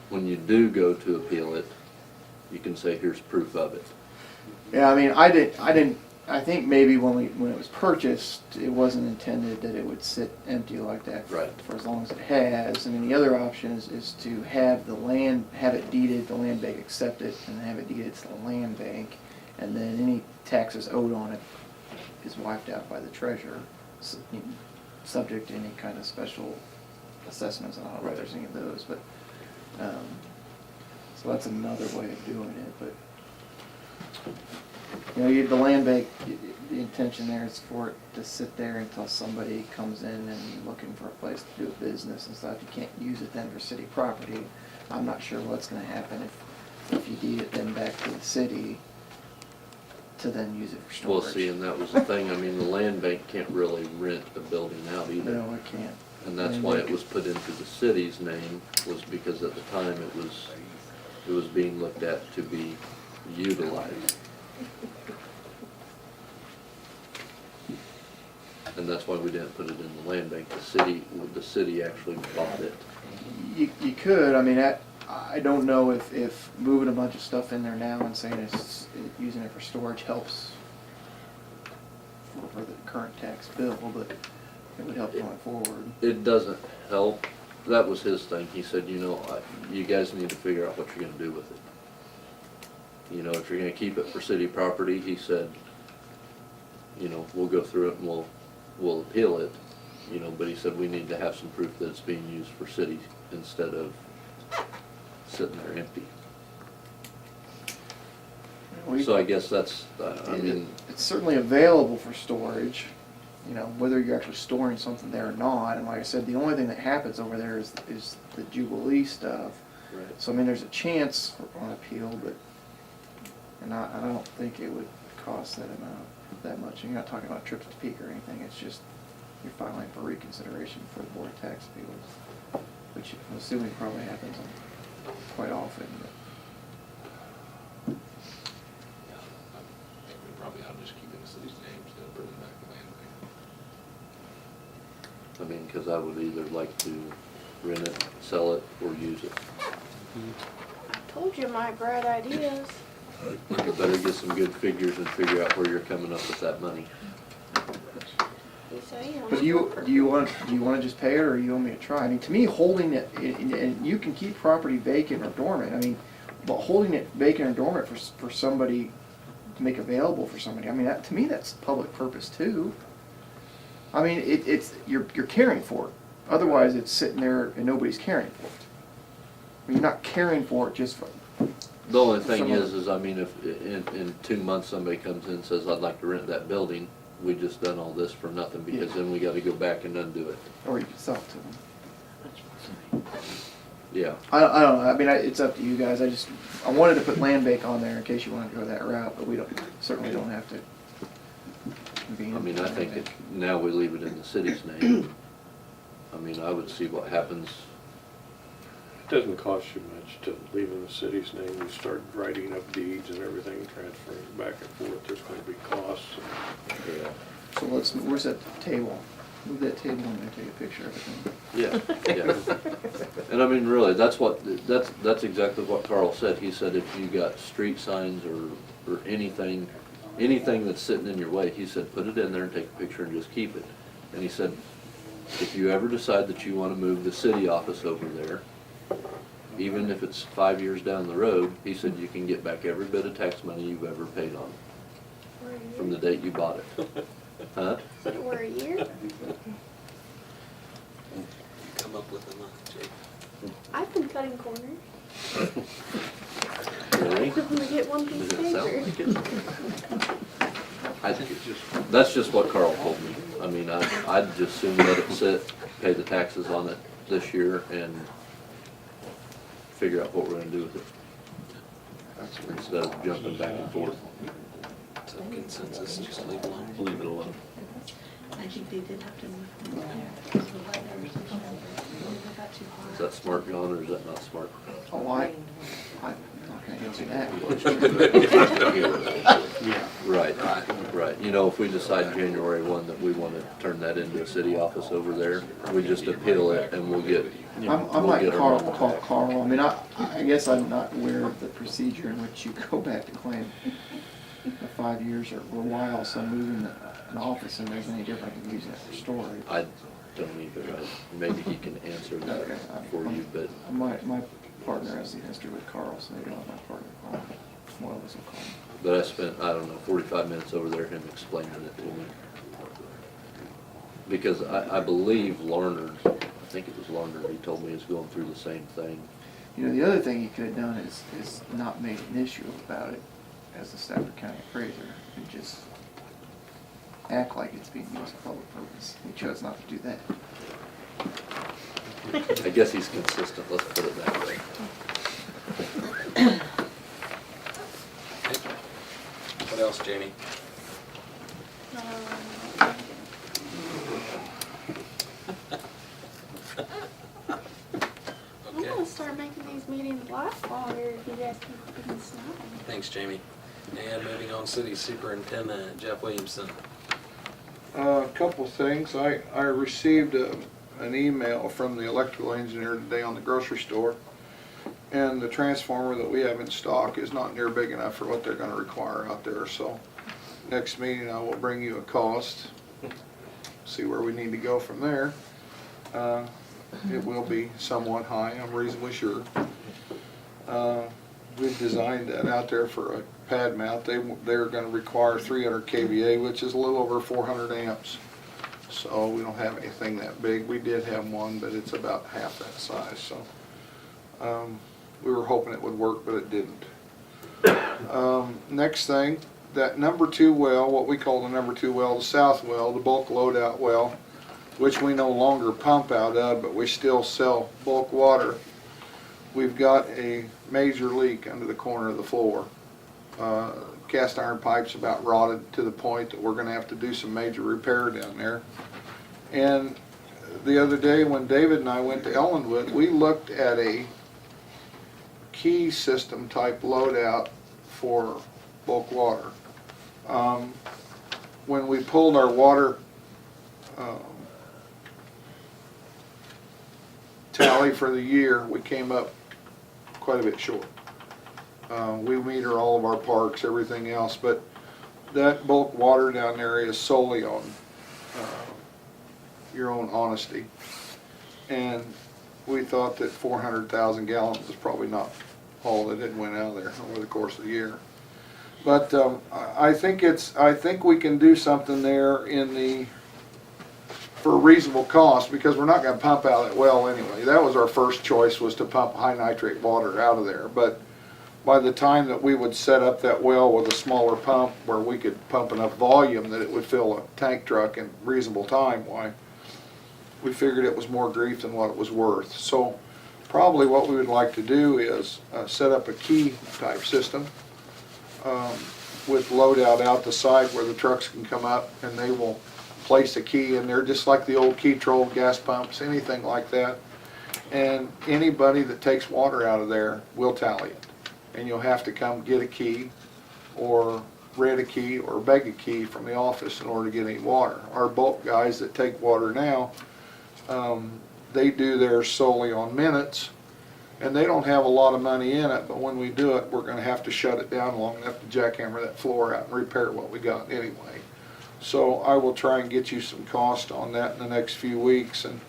when you do go to appeal it, you can say, here's proof of it. Yeah, I mean, I think maybe when it was purchased, it wasn't intended that it would sit empty like that Right. for as long as it has. I mean, the other option is to have it deeded, the land bank accept it, and have it deeded to the land bank, and then any taxes owed on it is wiped out by the treasurer, subject to any kind of special assessments. I don't know if there's any of those, but, so that's another way of doing it, but. The land bank, the intention there is for it to sit there until somebody comes in and looking for a place to do a business and stuff. You can't use it then for city property. I'm not sure what's gonna happen if you deed it then back to the city to then use it for storage. Well, see, and that was the thing, I mean, the land bank can't really rent a building out either. No, it can't. And that's why it was put into the city's name, was because at the time it was being looked at to be utilized. And that's why we didn't put it in the land bank. The city actually bought it. You could, I mean, I don't know if moving a bunch of stuff in there now and saying using it for storage helps for the current tax bill, but it would help going forward. It doesn't help. That was his thing. He said, you guys need to figure out what you're gonna do with it. If you're gonna keep it for city property, he said, we'll go through it and we'll appeal it, but he said we need to have some proof that it's being used for city instead of sitting there empty. So I guess that's, It's certainly available for storage, whether you're actually storing something there or not. And like I said, the only thing that happens over there is the Jubilee stuff. right. So I mean, there's a chance on appeal, but, and I don't think it would cost that much. You're not talking about trips to Peak or anything. It's just you're filing for reconsideration for the Board of Tax Appeals, which I'm assuming probably happens quite often. We probably ought to just keep in the city's name instead of bringing back the land thing. I mean, cause I would either like to rent it, sell it, or use it. I told you my bright ideas. You better get some good figures and figure out where you're coming up with that money. You say you But do you want to just pay it, or you want me to try? I mean, to me, holding it, and you can keep property vacant or dormant. I mean, but holding it vacant or dormant for somebody to make available for somebody. I mean, to me, that's public purpose too. I mean, it's you're caring for it. Otherwise, it's sitting there and nobody's caring for it. I mean, you're not caring for it just for. The only thing Someone- is I mean, if in 2 months somebody comes in and says, I'd like to rent that building, we just done all this for nothing, because then we gotta go back and undo it. Or you can sell it to them. Yeah, I don't know. I mean, it's up to you guys. I wanted to put land bank on there in case you wanted to go that route, but we certainly don't have to. I mean, I think now we leave it in the city's name. I mean, I would see what happens. It doesn't cost you much to leave in the city's name. You start writing up deeds and everything, transferring it back and forth. There's going to be costs. Yeah. So where's that table? Move that table and then take a picture of it. Yeah, yeah. And I mean, really, that's exactly what Carl said. He said if you got street signs or anything that's sitting in your way, he said, put it in there and take a picture and just keep it. And he said, if you ever decide that you want to move the city office over there, even if it's 5 years down the road, he said you can get back every bit of tax money you've ever paid on it from the date you bought it. Huh? Said it were a year. Come up with a month, Jake. I've been cutting corners. Really? We get one piece Does it sound bigger. like it? That's just what Carl told me. I mean, I'd just soon let it sit, pay the taxes on it this year, and figure out what we're gonna do with it. Instead of jumping back and forth. So consensus, just leave it alone. Leave it alone. I think they did have to move from Is that smart, John, or is that not smart? Oh, I'm not gonna answer that. Right, right. You know, if we decide January 1 that we want to turn that into a city office over there, we just appeal it and we'll get. I we'll might get our call money. Carl. I mean, I guess I'm not aware of the procedure in which you go back to claim the 5 years or a while, so moving an office and there's any different than using it for storage. I don't either. Maybe he can answer that Okay. for you, but My partner has the history with Carl, so maybe not my partner, Carl. One of us will call him. but I spent, I don't know, 45 minutes over there, him explaining it to me. Because I believe Larner, I think it was Larner, he told me is going through the same thing. You know, the other thing he could have done is not made an issue about it as the Stafford County appraiser and just act like it's being used for public purpose. He chose not to do that. I guess he's consistent, let's put it that way. What else, Jamie? I'm Okay, gonna start making these meetings last longer if you guys keep putting snow. thanks, Jamie. And moving on, City Superintendent Jeff Williamson. A couple of things. I received an email from the electrical engineer today on the grocery store, and the transformer that we have in stock is not near big enough for what they're gonna require out there, so next meeting I will bring you a cost, see where we need to go from there. It will be somewhat high, I'm reasonably sure. We've designed that out there for a pad mount. They're gonna require 300 kVA, which is a little over 400 amps. So we don't have anything that big. We did have one, but it's about half that size, so. We were hoping it would work, but it didn't. Next thing, that number 2 well, what we call the number 2 well, the south well, the bulk loadout well, which we no longer pump out of, but we still sell bulk water. We've got a major leak under the corner of the floor. Cast iron pipe's about rotted to the point that we're gonna have to do some major repair down there. And the other day when David and I went to Ellenwood, we looked at a key system type loadout for bulk water. When we pulled our water tally for the year, we came up quite a bit short. We meter all of our parks, everything else, but that bulk water down there is solely on your own honesty. And we thought that 400,000 gallons is probably not all that it went out of there over the course of the year. But I think we can do something there for a reasonable cost, because we're not gonna pump out that well anyway. That was our first choice, was to pump high nitrate water out of there. But by the time that we would set up that well with a smaller pump where we could pump enough volume that it would fill a tank truck in reasonable time, why, we figured it was more grief than what it was worth. So probably what we would like to do is set up a key type system with loadout out the side where the trucks can come up, and they will place a key in there, just like the old Key-Trol gas pumps, anything like that. And anybody that takes water out of there will tally it. And you'll have to come get a key, or rent a key, or beg a key from the office in order to get any water. Our bulk guys that take water now, they do theirs solely on minutes, and they don't have a lot of money in it, but when we do it, we're gonna have to shut it down long enough to jackhammer that floor out and repair what we got anyway. So I will try and get you some cost on that in the next few weeks, and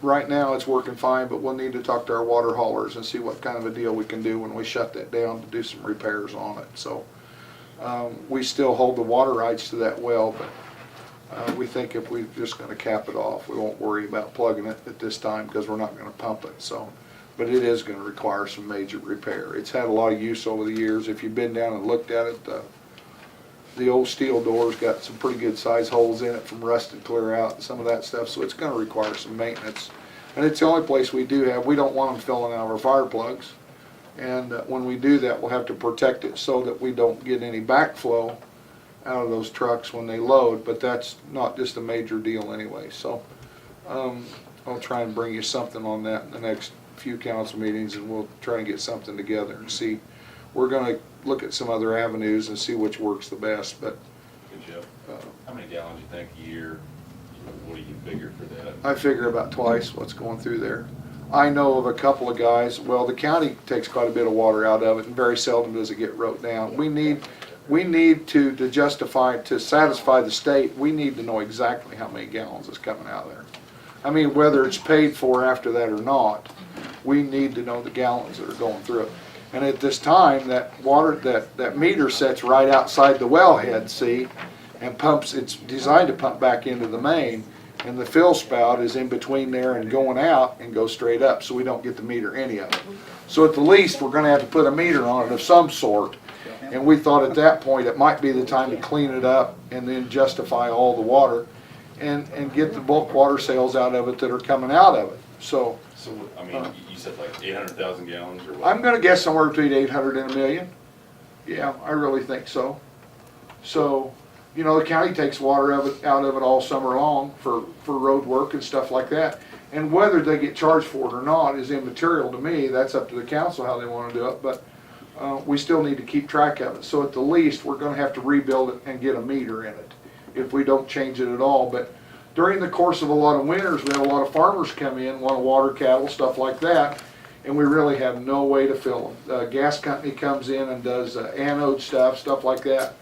right now it's working fine, but we'll need to talk to our water haulers and see what kind of a deal we can do when we shut that down to do some repairs on it. So we still hold the water rights to that well, but we think if we're just gonna cap it off, we won't worry about plugging it at this time, because we're not gonna pump it. So, but it is gonna require some major repair. It's had a lot of use over the years. If you've been down and looked at it, the old steel door's got some pretty good size holes in it from rusted clear out and some of that stuff, so it's gonna require some maintenance. And it's the only place we do have, we don't want them filling out of our fire plugs. And when we do that, we'll have to protect it so that we don't get any backflow out of those trucks when they load, but that's not just a major deal anyway. So I'll try and bring you something on that in the next few council meetings, and we'll try and get something together and see. We're gonna look at some other avenues and see which works the best, but Good job. How many gallons you think a year? What do you figure for that? I figure about twice what's going through there. I know of a couple of guys, well, the county takes quite a bit of water out of it, and very seldom does it get wrote down. We need to justify, to satisfy the state, we need to know exactly how many gallons is coming out of there. I mean, whether it's paid for after that or not, we need to know the gallons that are going through it. And at this time, that water, that meter sits right outside the wellhead, see, and pumps, it's designed to pump back into the main, and the fill spout is in between there and going out and goes straight up, so we don't get to meter any of it. So at the least, we're gonna have to put a meter on it of some sort, and we thought at that point it might be the time to clean it up and then justify all the water and get the bulk water sales out of it that are coming out of it. So I mean, you said like 800,000 gallons or what? I'm gonna guess somewhere between 800 and 1 million. Yeah, I really think so. So, you know, the county takes water out of it all summer long for road work and stuff like that. And whether they get charged for it or not is immaterial to me. That's up to the council how they wanna do it, but we still need to keep track of it. So at the least, we're gonna have to rebuild it and get a meter in it if we don't change it at all. But during the course of a lot of winters, we have a lot of farmers come in, want to water cattle, stuff like that, and we really have no way to fill them. The gas company comes in and does anode stuff like that.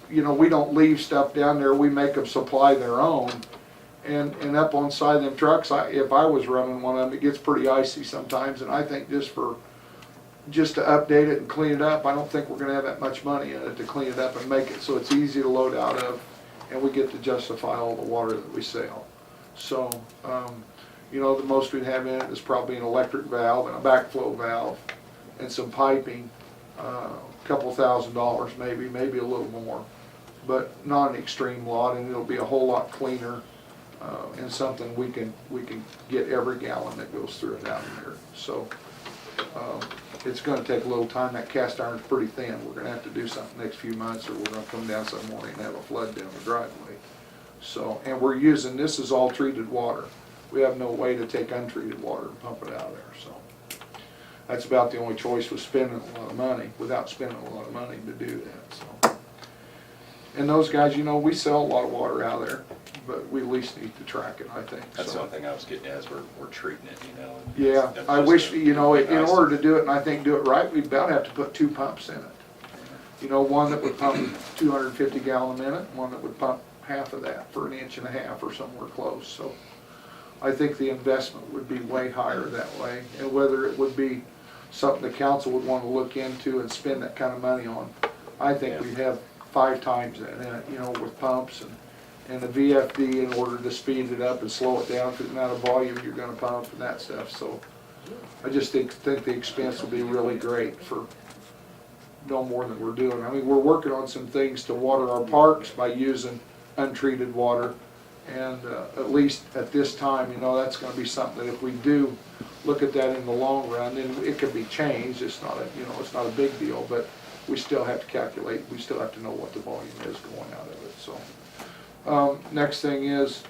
You know, we don't leave stuff down there, we make them supply their own. And up on side of them trucks, if I was running one of them, it gets pretty icy sometimes, and I think just to update it and clean it up, I don't think we're gonna have that much money in it to clean it up and make it so it's easy to load out of, and we get to justify all the water that we sell. So, you know, the most we'd have in it is probably an electric valve and a backflow valve and some piping, a couple $1,000 maybe a little more, but not an extreme lot, and it'll be a whole lot cleaner and something we can get every gallon that goes through it down there. So it's going to take a little time. That cast iron's pretty thin. We're going to have to do something next few months, or we're going to come down some morning and have a flood down the driveway. So, and we're using, this is all treated water. We have no way to take untreated water and pump it out of there. So that's about the only choice, was spending a lot of money, without spending a lot of money to do that, so. And those guys, you know, we sell a lot of water out there, but we at least need to track it, I think, That's the so. only thing I was getting at, is we're treating it, you know. and Yeah, that's I just wish, a- you know, in nice order to do it, and I think do it right, we'd about have to put 2 pumps in it. You know, one that would pump 250 gallon a minute, one that would pump half of that for 1.5 inches or somewhere close, so. I think the investment would be way higher that way, and whether it would be something the council would want to look into and spend that kind of money on, I think Yeah. we'd have 5 times that in it, you know, with pumps and the VFD in order to speed it up and slow it down for the amount of volume you're gonna pump and that stuff, so. I just think the expense will be really great for no more than we're doing. I mean, we're working on some things to water our parks by using untreated water. And at least at this time, you know, that's gonna be something that if we do look at that in the long run, then it could be changed. It's not a, you know, it's not a big deal, but we still have to calculate, we still have to know what the volume is going out of it, so. Next thing is,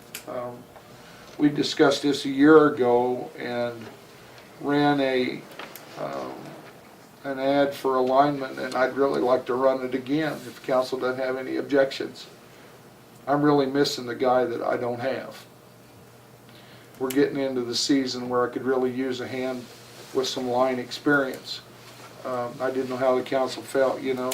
we discussed this a year ago and ran an ad for alignment, and I'd really like to run it again if council doesn't have any objections. I'm really missing the guy that I don't have. We're getting into the season where I could really use a hand with some line experience. I didn't know how the council felt, you know.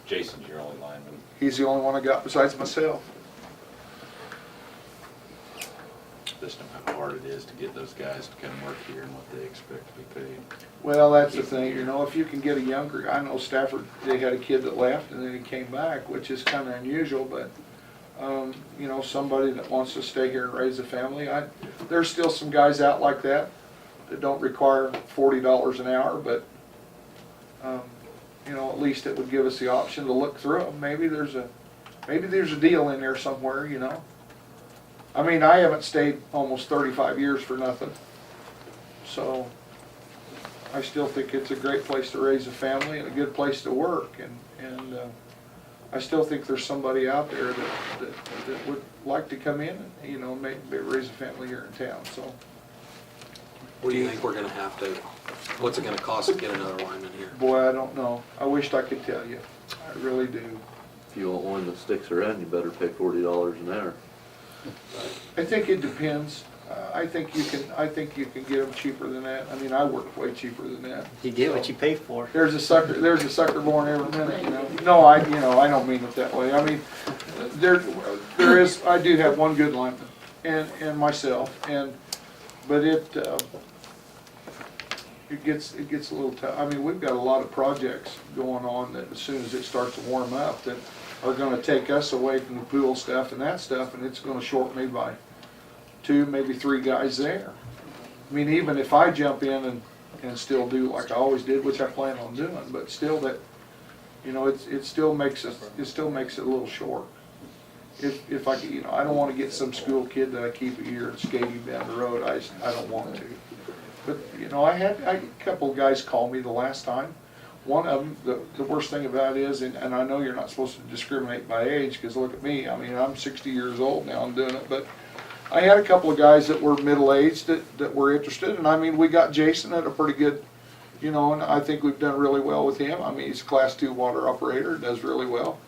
Jason's your only lineman. He's the only one I got besides myself. Just know how hard it is to get those guys to come work here and what they expect to be paid. Well, that's the thing, you know, if you can get a younger, I know Stafford, they had a kid that left and then he came back, which is kind of unusual, but, you know, somebody that wants to stay here and raise a family, there's still some guys out like that don't require $40 an hour, but, you know, at least it would give us the option to look through them. Maybe there's a deal in there somewhere, you know. I mean, I haven't stayed almost 35 years for nothing, so I still think it's a great place to raise a family and a good place to work, and I still think there's somebody out there that would like to come in and, you know, maybe raise a family here in town, so. What do you think we're gonna have to, what's it gonna cost to get another lineman here? Boy, I don't know. I wished I could tell you. I really do. If you want one that sticks around, you better pay $40 an hour. I think it depends. I think you can get them cheaper than that. I mean, I work way cheaper than that. You get what you pay for. There's a sucker born every minute, you know. No, I don't mean it that way. I mean, I do have one good lineman and myself, but it gets a little tough. I mean, we've got a lot of projects going on that as soon as it starts to warm up that are gonna take us away from the pool stuff and that stuff, and it's gonna short me by 2, maybe 3 guys there. I mean, even if I jump in and still do like I always did, which I plan on doing, but still that, you know, it still makes it a little short. If I could, you know, I don't wanna get some school kid that I keep a year and skate him down the road. I don't want to. But, you know, I had a couple of guys call me the last time. One of them, the worst thing about it is, and I know you're not supposed to discriminate by age, because look at me, I mean, I'm 60 years old now, I'm doing it, but I had a couple of guys that were middle-aged that were interested, and I mean, we got Jason at a pretty good, you know, and I think we've done really well with him. I mean, he's a Class 2 water operator, does really well.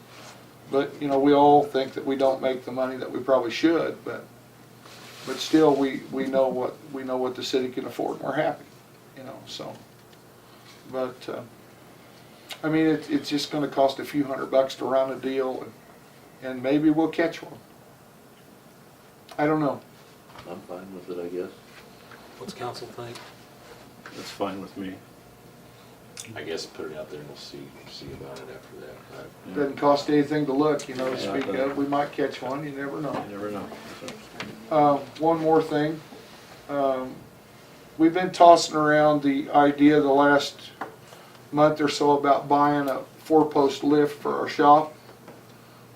But, you know, we all think that we don't make the money that we probably should, but still, we know what the city can afford, and we're happy, you know, so. But, I mean, it's just gonna cost a few $100 to run a deal, and maybe we'll catch one. I don't know. I'm fine with it, I guess. What's council think? That's fine with me. I guess put it out there and we'll see about it after that. Doesn't cost anything to look, you know, to speak of. We might catch one, you never know. You never know. One more thing. We've been tossing around the idea the last month or so about buying a 4-post lift for our shop.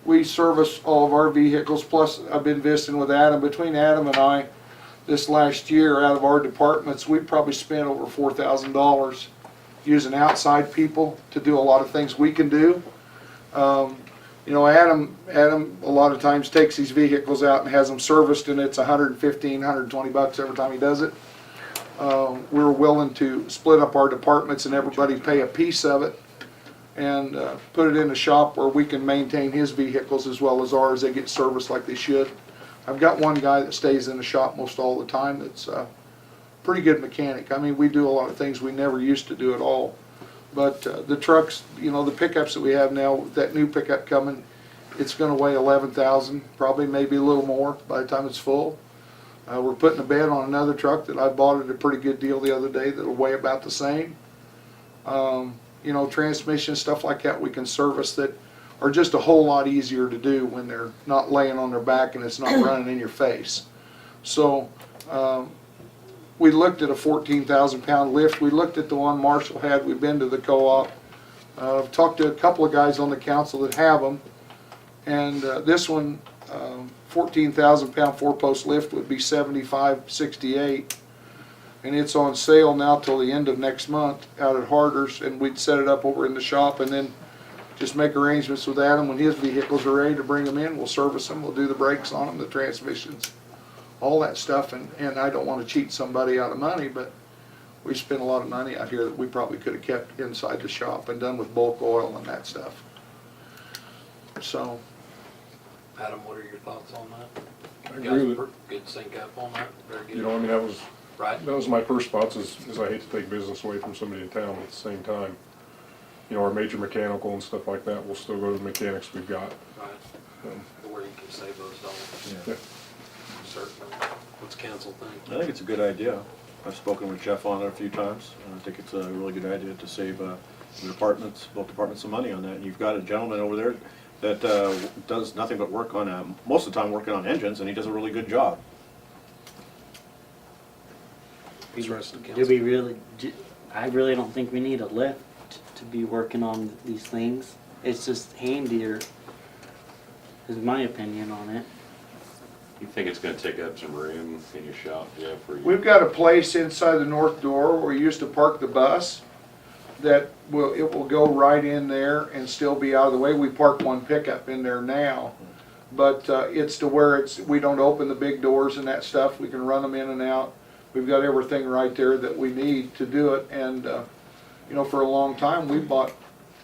We service all of our vehicles, plus I've been visiting with Adam. Between Adam and I, this last year, out of our departments, we probably spent over $4,000 using outside people to do a lot of things we can do. You know, Adam, a lot of times takes these vehicles out and has them serviced, and it's $115, $120 every time he does it. We're willing to split up our departments and everybody pay a piece of it and put it in a shop where we can maintain his vehicles as well as ours. They get serviced like they should. I've got one guy that stays in the shop most all the time that's a pretty good mechanic. I mean, we do a lot of things we never used to do at all. But the trucks, you know, the pickups that we have now, that new pickup coming, it's going to weigh 11,000, probably maybe a little more by the time it's full. We're putting a bed on another truck that I bought at a pretty good deal the other day that'll weigh about the same. You know, transmission, stuff like that we can service that are just a whole lot easier to do when they're not laying on their back and it's not running in your face. So we looked at a 14,000 pound lift. We looked at the one Marshall had. We've been to the co-op. I've talked to a couple of guys on the council that have them. And this one, 14,000 pound 4-post lift would be $75.68. And it's on sale now till the end of next month out at Harder's. And we'd set it up over in the shop and then just make arrangements with Adam when his vehicles are ready to bring them in. We'll service them. We'll do the brakes on them, the transmissions, all that stuff. And I don't want to cheat somebody out of money, but we spent a lot of money out here that we probably could have kept inside the shop and done with bulk oil and that stuff. So, Adam, what are your thoughts on that? I You agree guys with, good sync up on that? Very good. you know, I mean, that Right? was my first thoughts is I hate to take business away from somebody in town, but at the same time, you know, our major mechanical and stuff like that, we'll still go to the mechanics we've got. Right. Where you can save those dollars. Yeah. Certainly. What's council think? I think it's a good idea. I've spoken with Jeff on it a few times, and I think it's a really good idea to save the departments, both departments, some money on that. And you've got a gentleman over there that does nothing but work on, most of the time working on engines, and he does a really good job. Who's the rest of the Do council? we really, I really don't think we need a lift to be working on these things. It's just handier, is my opinion on it. You think it's gonna take up some room in your shop, Jeff? Or you- we've got a place inside the north door where we used to park the bus that it will go right in there and still be out of the way. We park one pickup in there now, but it's to where we don't open the big doors and that stuff. We can run them in and out. We've got everything right there that we need to do it. And you know, for a long time we bought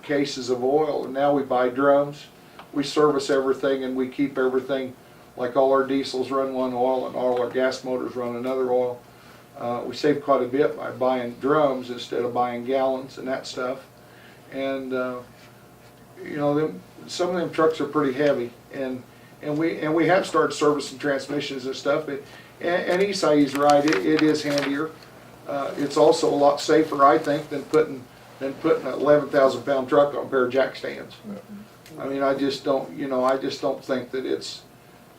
cases of oil, and now we buy drums. We service everything and we keep everything, like all our diesels run one oil and all our gas motors run another oil. We save quite a bit by buying drums instead of buying gallons and that stuff. And you know, some of them trucks are pretty heavy, and we have started servicing transmissions and stuff. And Isai's right, it is handier. It's also a lot safer, I think, than putting an 11,000 pound truck on a pair of jack stands. I mean, I just don't think that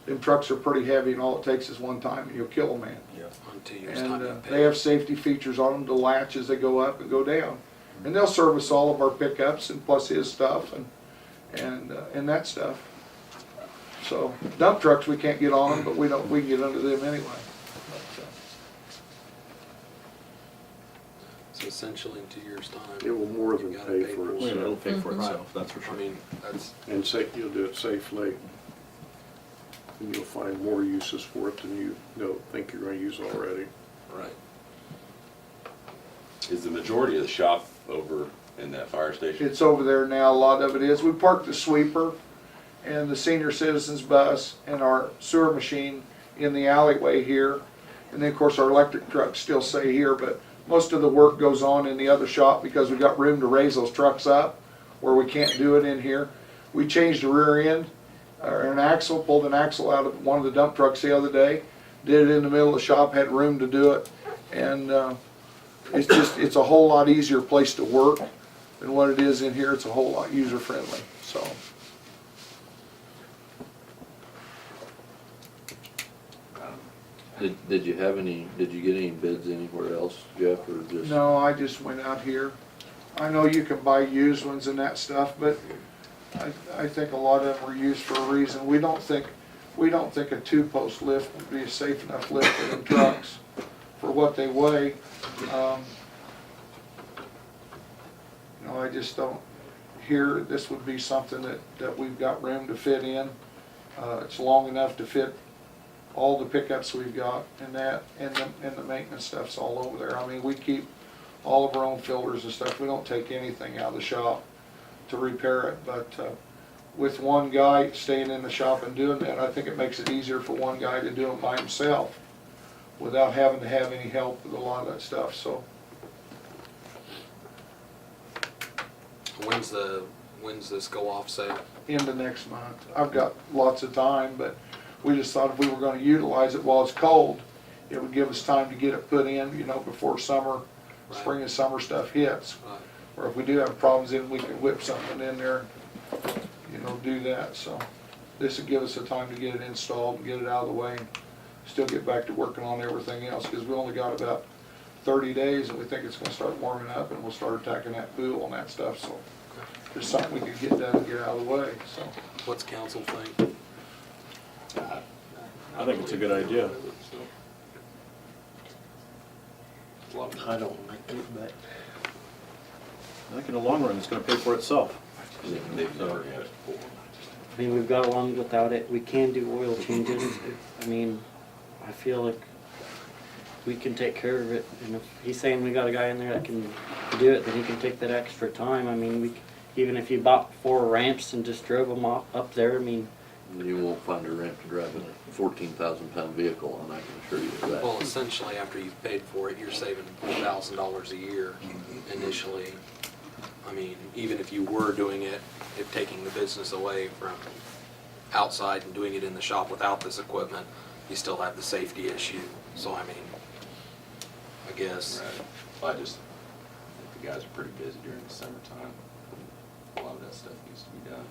them trucks are pretty heavy, and all it takes is one time and you'll kill a man. On 2 years' time, you And pay. they have safety features on them to latch as they go up and go down. And they'll service all of our pickups and plus his stuff and that stuff. So dump trucks we can't get on them, but we can get under them anyway. So essentially in 2 years' time. It will more than you gotta pay for Well, itself. it'll pay for itself, that's for I sure. mean, that's, And you'll do it safely. And you'll find more uses for it than you don't think you're gonna use already. right. Is the majority of the shop over in that fire station? It's over there now, a lot of it is. We parked the sweeper and the senior citizens bus and our sewer machine in the alleyway here. And then of course our electric trucks still stay here, but most of the work goes on in the other shop because we got room to raise those trucks up where we can't do it in here. We changed the rear end, or an axle, pulled an axle out of one of the dump trucks the other day, did it in the middle of the shop, had room to do it. And it's a whole lot easier place to work than what it is in here. It's a whole lot user friendly, so. Did you get any bids anywhere else, Jeff, or just? No, I just went out here. I know you can buy used ones and that stuff, but I think a lot of them were used for a reason. We don't think a 2-post lift would be a safe enough lift for them trucks for what they weigh. You know, I just don't. here, this would be something that we've got room to fit in. It's long enough to fit all the pickups we've got and that, and the maintenance stuff's all over there. I mean, we keep all of our own filters and stuff. We don't take anything out of the shop to repair it, but with one guy staying in the shop and doing that, I think it makes it easier for one guy to do it by himself without having to have any help with a lot of that stuff, so. When's this go off, say? Into next month. I've got lots of time, but we just thought if we were gonna utilize it while it's cold, it would give us time to get it put in, you know, before summer, spring and summer stuff hits. Right. Or if we do have problems, then we can whip something in there, you know, do that, so. This would give us the time to get it installed and get it out of the way, and still get back to working on everything else, because we only got about 30 days and we think it's gonna start warming up and we'll start attacking that pool and that stuff, so. There's something we could get done and get out of the way, so. What's council think? I think it's a good idea. I don't like it, but I think in the long run, it's gonna pay for itself. They've never had it before. I mean, we've got along without it. We can do oil changes. I mean, I feel like we can take care of it. And if he's saying we got a guy in there that can do it, then he can take that extra time. I mean, even if you bought 4 ramps and just drove them up there, I mean, You won't find a ramp to drive a 14,000-pound vehicle on, I can assure you of that. Well, essentially, after you've paid for it, you're saving $4,000 a year initially. I mean, even if you were doing it, if taking the business away from outside and doing it in the shop without this equipment, you still have the safety issue. So, I mean, I guess. Right. I just think the guys are pretty busy during the summertime. A lot of that stuff needs to be done.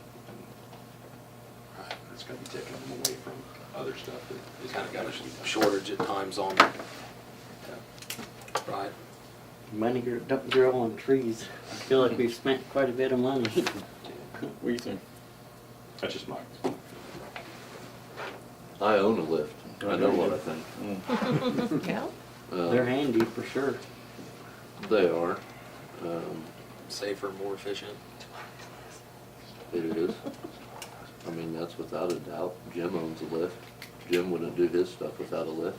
And it's gonna be taking them away from other stuff that is Kind of got gotta be done. a shortage at times on, Yeah. right? money don't grow on trees. I feel like we've spent quite a bit of money. What do you think? That's just mine. I own a lift. I know what I think. Yeah. They're handy for sure. They are. Safer, more efficient. It is. I mean, that's without a doubt. Jim owns a lift. Jim wouldn't do his stuff without a lift.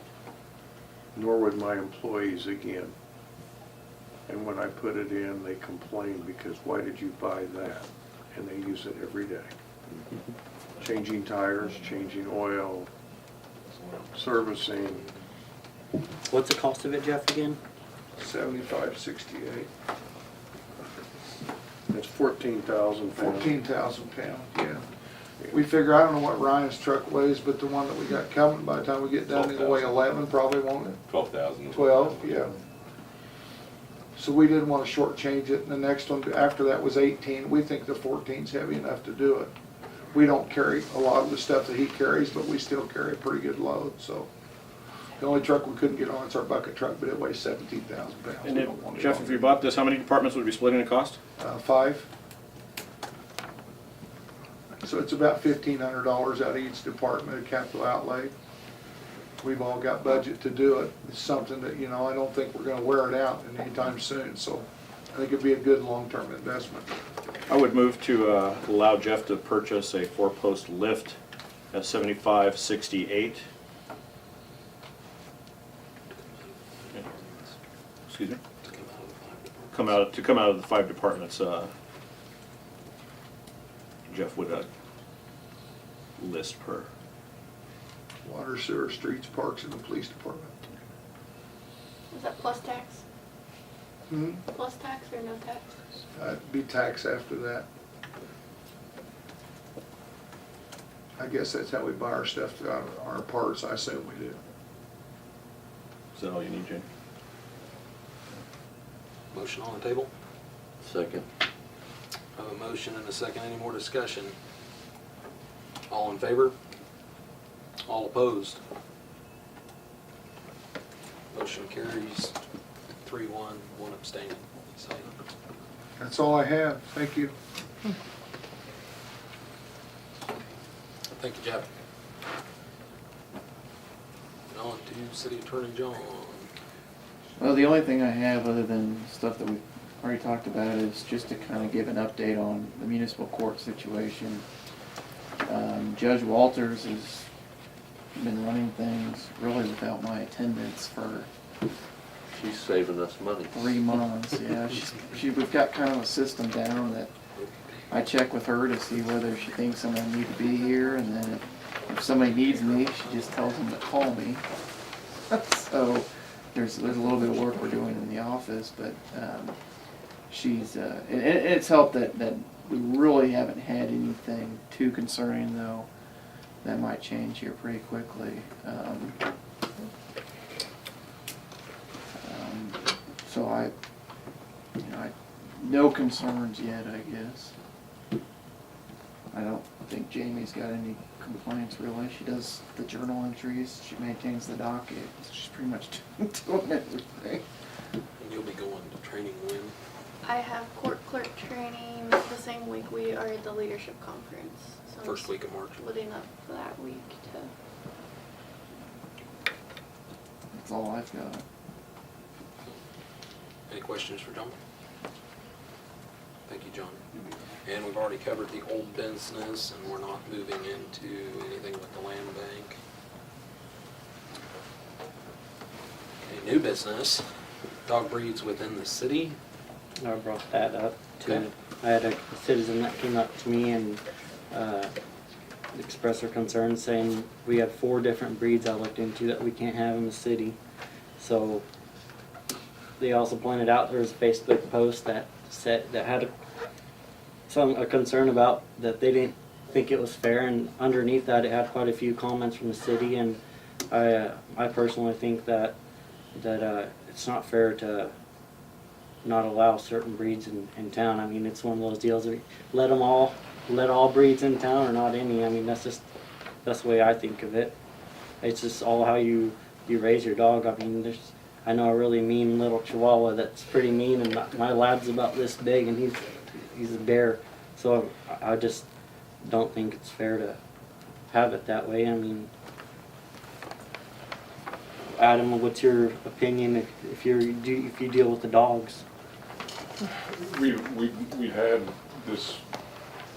Nor would my employees again. And when I put it in, they complain because why did you buy that? And they use it every day. Changing tires, changing oil, servicing. What's the cost of it, Jeff, again? 75-68. It's 14,000 pounds. 14,000 pounds, yeah. We figure, I don't know what Ryan's truck weighs, but the one that we got coming, by the time we get done, it'll weigh 11 probably, won't it? 12,000. 12, yeah. So we didn't want to shortchange it, and the next one after that was 18. We think the 14's heavy enough to do it. We don't carry a lot of the stuff that he carries, but we still carry a pretty good load, so. The only truck we couldn't get on is our bucket truck, but it weighs 17,000 pounds. And We if, don't want it Jeff, on if you bought this, how many departments would be splitting the cost? 5. So it's about $1,500 out of each department of capital outlay. We've all got budget to do it. It's something that, you know, I don't think we're gonna wear it out anytime soon, so I think it'd be a good long-term investment. I would move to allow Jeff to purchase a 4-post lift at $75.68. Excuse me? Come out of the 5 departments. Jeff would list per. Water, sewer, streets, parks, and the police department. Is that plus tax? Hmm? Plus tax or no tax? That'd be tax after that. I guess that's how we buy our stuff, our parts, I assume we do. Is that all you need, Jane? Motion on the table? Second. I have a motion and a second. Any more discussion? All in favor? All opposed? Motion carries 3-1, 1 abstaining. So, That's all I have. Thank you. thank you, Jeff. On to City Attorney John. Well, the only thing I have other than stuff that we already talked about is just to kind of give an update on the municipal court situation. Judge Walters has been running things really without my attendance for She's saving us money. 3 months. Yeah, we've got kind of a system down that I check with her to see whether she thinks I'm gonna need to be here, and then if somebody needs me, she just tells them to call me. So there's a little bit of work we're doing in the office, but she's and it's helped that we really haven't had anything too concerning though. That might change here pretty quickly. So no concerns yet, I guess. I don't think Jamie's got any complaints really. She does the journal entries, she maintains the docket, she's pretty much doing everything. And you'll be going to training when? I have court clerk training the same week we are at the leadership conference. So I'm First week of March. splitting up for that week to. That's all I've got. Any questions for John? Thank you, John. And we've already covered the old business, and we're not moving into anything with the land bank. Okay, new business, dog breeds within the city. I brought that up too. Okay. I had a citizen that came up to me and expressed their concern, saying we have 4 different breeds I looked into that we can't have in the city. So they also pointed out there was a Facebook post that had a concern about that they didn't think it was fair, and underneath that it had quite a few comments from the city, and I personally think that it's not fair to not allow certain breeds in town. I mean, it's one of those deals that let all breeds in town or not any. I mean, that's the way I think of it. It's just all how you raise your dog. I mean, I know a really mean little Chihuahua that's pretty mean, and my lad's about this big, and he's a bear. So I just don't think it's fair to have it that way. I mean, Adam, what's your opinion if you deal with the dogs? We've had this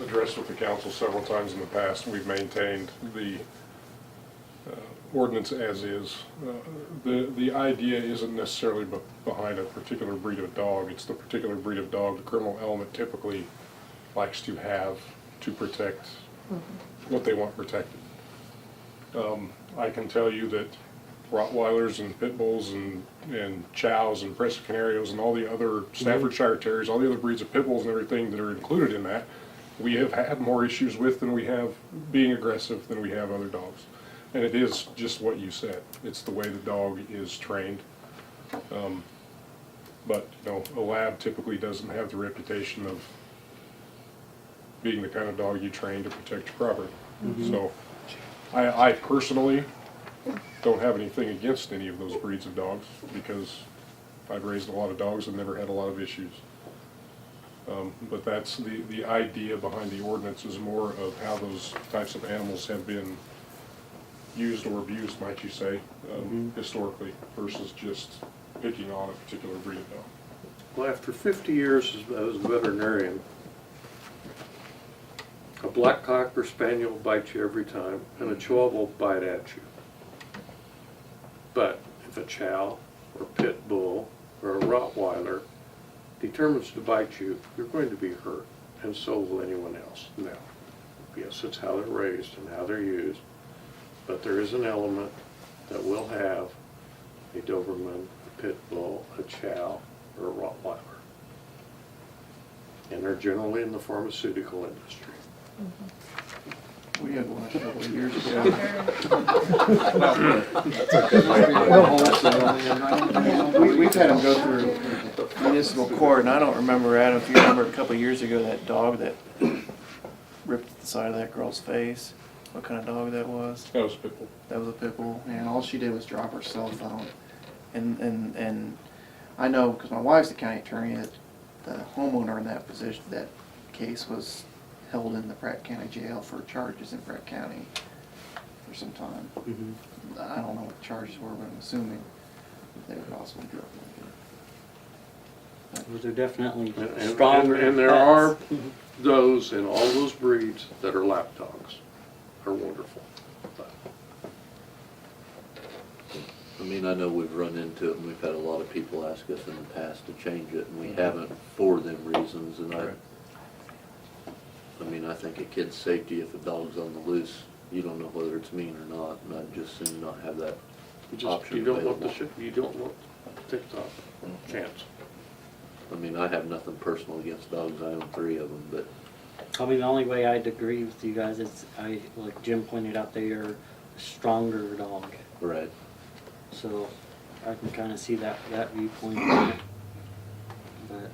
addressed with the council several times in the past, and we've maintained the ordinance as is. The idea isn't necessarily behind a particular breed of dog, it's the particular breed of dog the criminal element typically likes to have to protect what they want protected. I can tell you that Rottweilers and Pit Bulls and Chows and Crested Canarios and all the other Staffordshire Terriers, all the other breeds of Pit Bulls and everything that are included in that, we have had more issues with than we have being aggressive than we have other dogs. And it is just what you said. It's the way the dog is trained. But, you know, a lab typically doesn't have the reputation of being the kind of dog you train to protect your property. So I personally don't have anything against any of those breeds of dogs because I've raised a lot of dogs and never had a lot of issues. But that's the idea behind the ordinance is more of how those types of animals have been used or abused, might you say, historically, versus just picking on a particular breed of dog. Well, after 50 years as a veterinarian, a black Cocker Spaniel will bite you every time, and a Chihuahua will bite at you. But if a Chow or Pit Bull or a Rottweiler determines to bite you, you're going to be hurt, and so will anyone else. Now, yes, it's how they're raised and how they're used, but there is an element that will have a Doberman, a Pit Bull, a Chow, or a Rottweiler. And they're generally in the pharmaceutical industry. We had one a couple of years ago. We've had them go through municipal court, and I don't remember, Adam, if you remember a couple of years ago, that dog that ripped the side of that girl's face. What kind of dog that was? That was a Pit Bull. That was a Pit Bull, and all she did was drop her cell phone. And I know, because my wife's the county attorney, that the homeowner in that position, that case was held in the Pratt County Jail for charges in Pratt County for some time. I don't know what the charges were, but I'm assuming they were possibly drug related. Those are definitely And stronger. and there pets. are those in all those breeds that are lap dogs, are wonderful. I mean, I know we've run into it and we've had a lot of people ask us in the past to change it and we haven't for them reasons and I mean, I think a kid's safety, if a dog's on the loose, you don't know whether it's mean or not, and I'd just soon not have that option You don't want available. you don't want TikTok chance. I mean, I have nothing personal against dogs, I own 3 of them, but I mean, the only way I'd agree with you guys is, like Jim pointed out, they are a stronger dog. right. So I can kind of see that viewpoint on it. But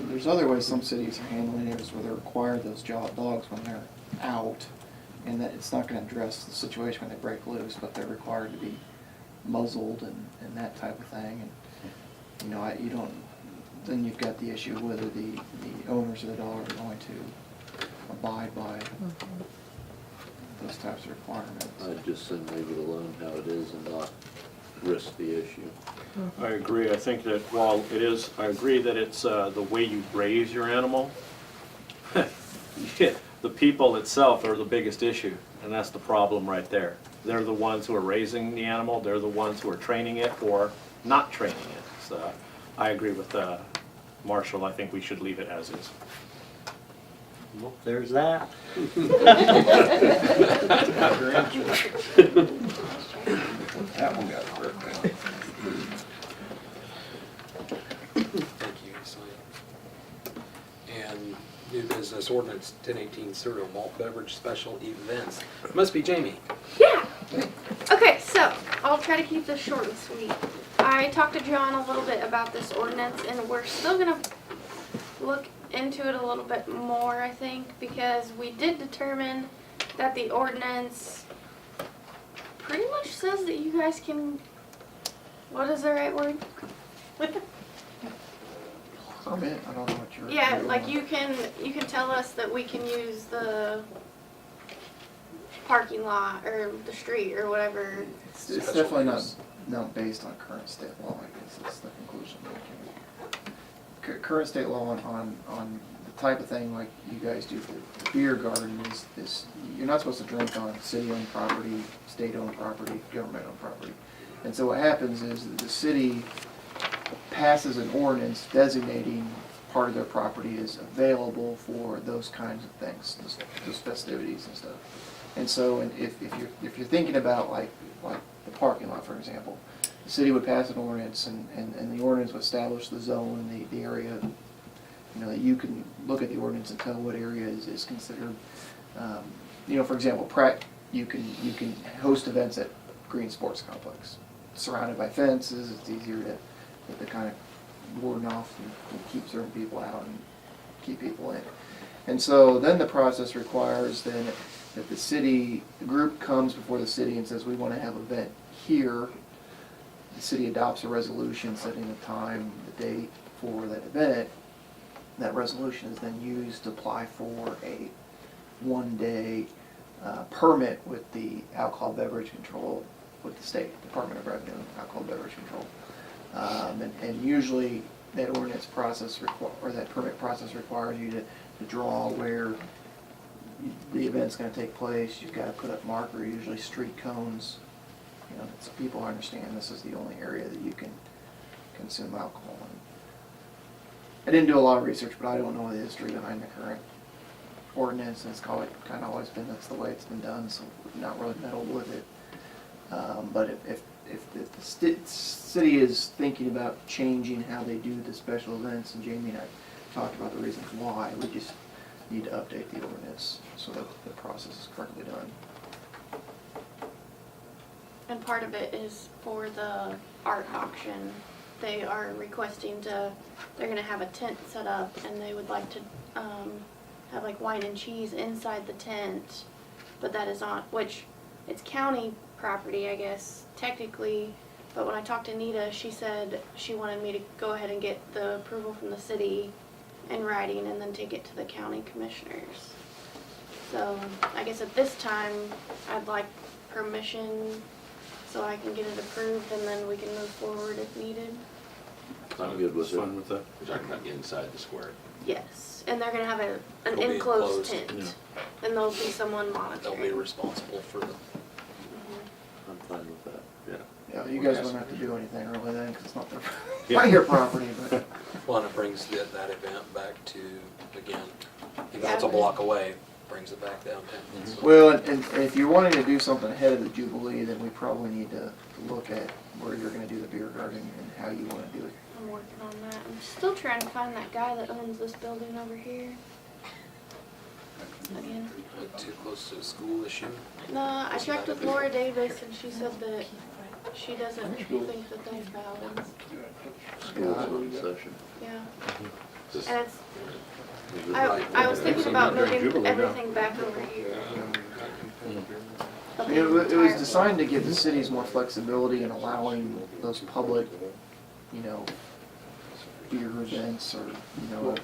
There's other ways some cities are handling it, is where they require those dogs when they're out, and that it's not gonna address the situation when they break loose, but they're required to be muzzled and that type of thing, and, you know, you don't, then you've got the issue of whether the owners of the dog are going to abide by those types of requirements. I'd just soon leave it alone how it is and not risk the issue. I agree. I think that while it is, I agree that it's the way you raise your animal. The people itself are the biggest issue, and that's the problem right there. They're the ones who are raising the animal, they're the ones who are training it or not training it. So I agree with Marshall. I think we should leave it as is. well, there's that. That one got worked out. Thank you, Celia. And new business ordinance 1018 cereal malt beverage special events. Must be Jamie. Yeah. Okay, so I'll try to keep this short and sweet. I talked to John a little bit about this ordinance, and we're still gonna look into it a little bit more, I think, because we did determine that the ordinance pretty much says that you guys can, what is the right word? Permit, I don't know what you're. Yeah, like you can tell us that we can use the parking lot or the street or whatever. It's definitely not based on current state law, I guess, that's the conclusion we're coming. Current state law on the type of thing like you guys do for the beer garden is you're not supposed to drink on city-owned property, state-owned property, government-owned property. And so what happens is that the city passes an ordinance designating part of their property is available for those kinds of things, those festivities and stuff. And so, if you're thinking about like the parking lot, for example, the city would pass an ordinance, and the ordinance would establish the zone and the area. You know, that you can look at the ordinance and tell what area is considered. You know, for example, Pratt, you can host events at Green Sports Complex, surrounded by fences. It's easier to kind of warden off and keep certain people out and keep people in. And so then the process requires then that the group comes before the city and says, we want to have an event here. The city adopts a resolution setting the time, the date for that event. That resolution is then used to apply for a one-day permit with the alcohol beverage control, with the State Department of Revenue, alcohol beverage control. And usually that ordinance process or that permit process requires you to draw where the event's going to take place. You've got to put up marker, usually street cones, you know, so people understand this is the only area that you can consume alcohol in. I didn't do a lot of research, but I don't know the history behind the current ordinance, and it's kind of always been that's the way it's been done, so we've not really meddled with it. But if the city is thinking about changing how they do the special events, and Jamie and I talked about the reasons why, we just need to update the ordinance so that the process is correctly done. And part of it is for the art auction. They are requesting they're gonna have a tent set up, and they would like to have like wine and cheese inside the tent, but that is on, which it's county property, I guess, technically. But when I talked to Nita, she said she wanted me to go ahead and get the approval from the city in writing and then take it to the county commissioners. So I guess at this time, I'd like permission so I can get it approved, and then we can move forward if needed. I'm good with it. Fine with that. We're talking about inside the square. Yes, and they're gonna have an It'll be enclosed enclosed, tent, and there'll be someone They'll monitoring. be responsible for the, I'm fine with that. Yeah, you guys don't have to do anything really then, because it's not their, Yeah. not your property, but. well, and it brings that event back to, again, even though it's a block away, brings it back downtown. So- Well, and if you're wanting to do something ahead of the Jubilee, then we probably need to look at where you're gonna do the beer garden and how you wanna do it. I'm working on that. I'm still trying to find that guy that owns this building over here. Again. Too close to the school issue. No, I checked with Laura Davis and she said that she doesn't think that that's valid. School's on session. Yeah. Just- And it's, Is it- I was thinking about During moving Jubilee now. everything back over here. Of the It was entire- designed to give the cities more flexibility in allowing those public, you know, beer events or, you know,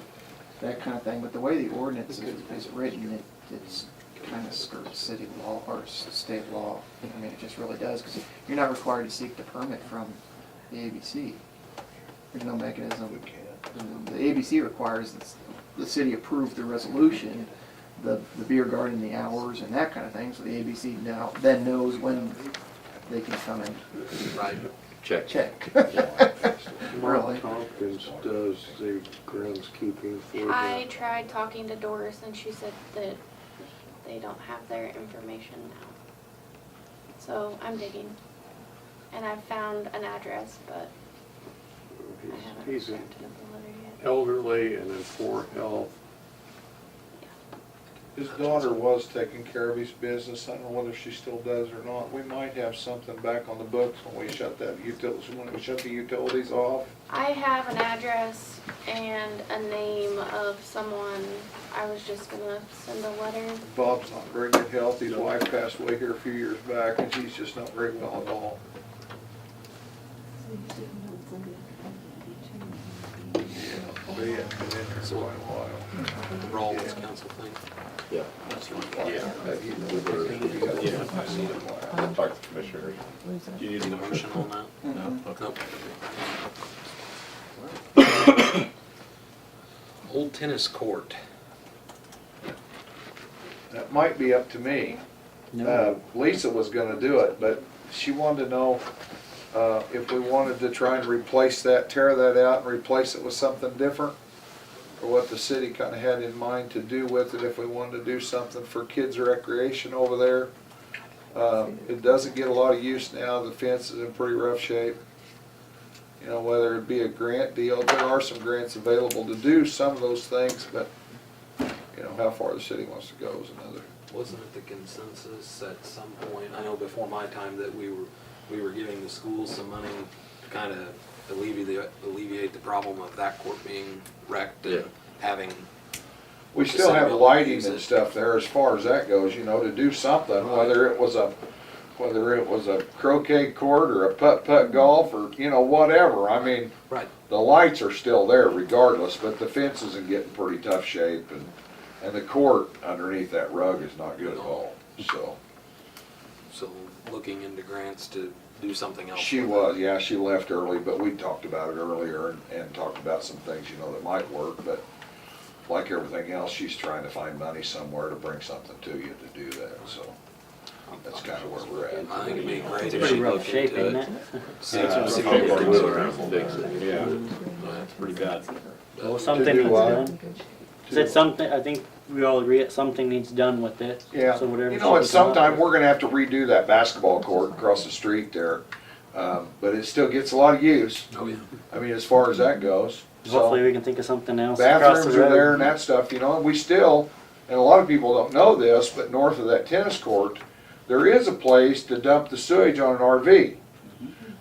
that kind of thing. But the way the ordinance is written, it's kind of skirts city law or state law. I mean, it just really does, because you're not required to seek the permit from the ABC. There's no mechanism. The ABC requires that the city approve the resolution, the beer garden, the hours, and that kind of thing, so the ABC now then knows when they can come and Right. Check. check. Mark Really? Tompkins does the groundskeeping for I the, tried talking to Doris and she said that they don't have their information now. So I'm digging. And I've found an address, but I haven't he's sent it the letter yet. elderly and in poor health. His daughter was taking care of his business. I don't know whether she still does or not. We might have something back on the books when we shut that when we shut the utilities off. I have an address and a name of someone. I was just gonna send a letter. Bob's not very good health. His wife passed away here a few years back, and she's just not very well at all. But he hadn't been in there for quite a while. Roll this council thing. Yeah. Yeah, I need to talk to the commissioner. Do you need a motion on that? No. Nope. Old tennis court. That might be up to me. Lisa was gonna do it, but she wanted to know if we wanted to try and replace that, tear that out and replace it with something different, or what the city kinda had in mind to do with it, if we wanted to do something for kids' recreation over there. It doesn't get a lot of use now, the fence is in pretty rough shape. You know, whether it be a grant deal, there are some grants available to do some of those things, but, you know, how far the city wants to go is another. Wasn't it the consensus at some point, I know before my time, that we were giving the schools some money to kind of alleviate the problem of that court being wrecked and having, We still have lighting and stuff there as far as that goes, you know, to do something, whether it was a croquet court or a putt-putt golf or, you know, whatever. I mean, right, the lights are still there regardless, but the fence is in getting pretty tough shape and the court underneath that rug is not good at all, so. so looking into grants to do something else. She with it. was, yeah, she left early, but we talked about it earlier and talked about some things, you know, that might work, but like everything else, she's trying to find money somewhere to bring something to you to do that, so that's kind of where we're at. I think it'd be great It's if pretty she rough looked shape, into ain't it. it? See if it's If something you we wheel can around and fix it. Yeah, do. it's pretty bad. Well, something do needs what? done. Said something, I think we all agree that something needs done with it. Yeah, So whatever you she know, at can some come up time, with. we're gonna have to redo that basketball court across the street there. But it still gets a lot of use, Oh, yeah. I mean, as far as that goes. Hopefully So we can think of something else across bathrooms the are there road. and that stuff, you know, and we still, and a lot of people don't know this, but north of that tennis court, there is a place to dump the sewage on an RV.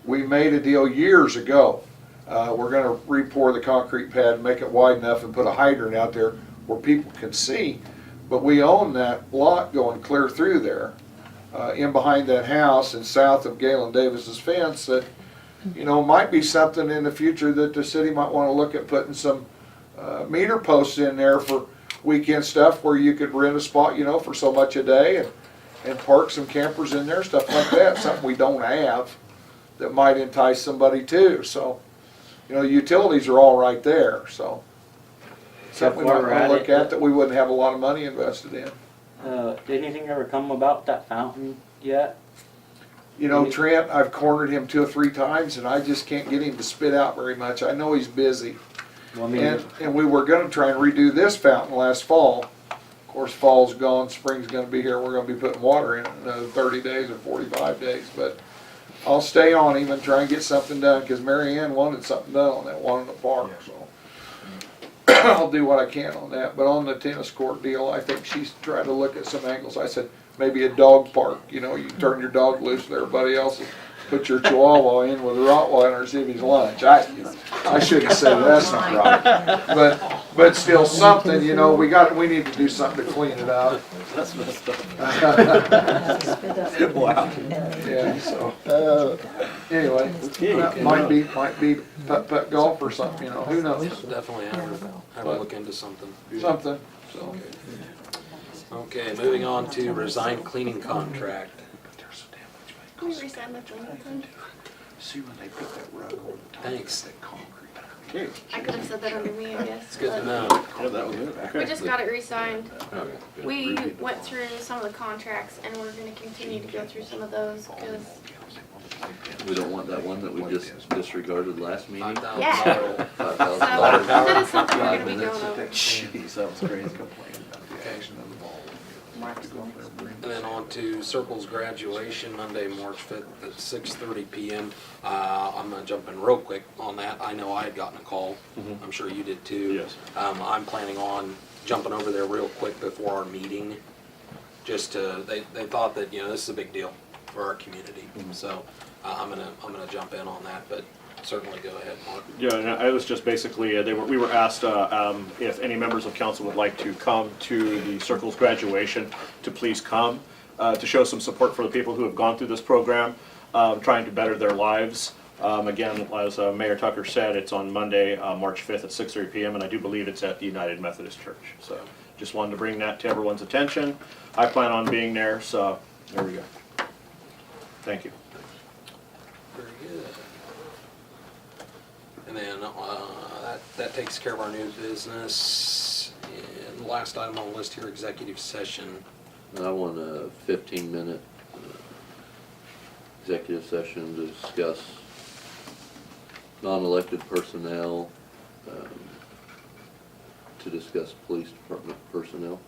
We made a deal years ago. We're gonna re-pour the concrete pad, make it wide enough and put a hydrant out there where people can see. But we own that lot going clear through there, in behind that house and south of Galen Davis's fence that, you know, might be something in the future that the city might wanna look at putting some, meter posts in there for weekend stuff where you could rent a spot, you know, for so much a day and park some campers in there, stuff like that, something we don't have that might entice somebody too, so. You know, utilities are all right there, so. Something we while might we're wanna at look it, at that we wouldn't have a lot of money invested in. Did anything ever come about that fountain yet? You know, Trent, I've cornered him 2 or 3 times and I just can't get him to spit out very much. I know he's busy. Well, I mean, And we were gonna try and redo this fountain last fall. Of course, fall's gone, spring's gonna be here, we're gonna be putting water in it in another 30 days or 45 days, but I'll stay on him and try and get something done, cause Mary Ann wanted something done on that one in the park, so. I'll do what I can on that, but on the tennis court deal, I think she's tried to look at some angles. I said, maybe a dog park, you know, you turn your dog loose and everybody else will put your chihuahua in with a Rottweiler and see if he's lunch. I shouldn't say that's not right. But still something, you know, we need to do something to clean it up. That's messed up. Wow. Yeah, so, anyway, that might be putt golf or something, you know, who knows? Definitely have a look into something. Something, so. Okay, moving on to resigned cleaning contract. Can we resend the cleaning thing? See when they put that rug over the top Thanks. of that concrete. Okay, I could have said that under me, I guess. It's good to but know. yeah, that was it, We okay. just got it re-signed. Okay, good. We went through some of the contracts and we're gonna continue to go through some of those because, We don't want that one that we just disregarded last meeting? $5,000. Yeah. $5,000. so that is something we're gonna be 5 going minutes. over. Jeez, that was crazy. And then on to Circles graduation, Monday, March 5th at 6:30 PM. I'm gonna jump in real quick on that. I know I had gotten a call. I'm sure you did too. Yes. I'm planning on jumping over there real quick before our meeting. Just to, they thought that, you know, this is a big deal for our community. So I'm gonna jump in on that, but certainly go ahead, Mark. Yeah, and it was just basically, we were asked if any members of council would like to come to the Circles graduation, to please come, to show some support for the people who have gone through this program, trying to better their lives. Again, as Mayor Tucker said, it's on Monday, March 5th at 6:30 PM, and I do believe it's at the United Methodist Church. So just wanted to bring that to everyone's attention. I plan on being there, so there we go. Thank you. Very good. And then that takes care of our new business. And the last item on the list here, executive session. I want a 15-minute executive session to discuss non-elected personnel, to discuss police department personnel,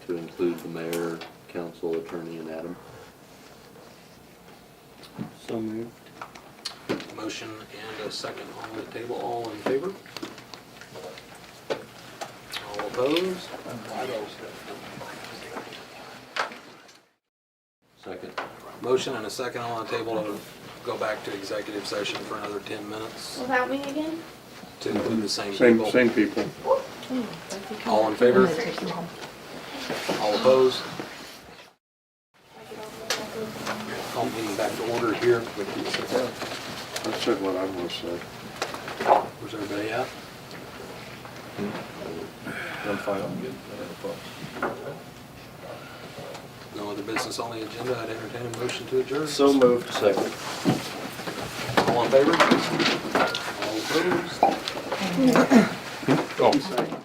to include the mayor, council, attorney, and Adam. so moved. Motion and a second on the table. All in favor? All opposed? Second. Motion and a second on the table to go back to executive session for another 10 minutes Without me again? to include the same people. Same people. All in favor? All opposed? Call meeting back to order here. I said what I'm gonna say. Where's everybody at? I'm fine, I'm good. No other business on the agenda. I'd entertain a motion to adjourn. So moved. Second. All in favor? All opposed? Oh.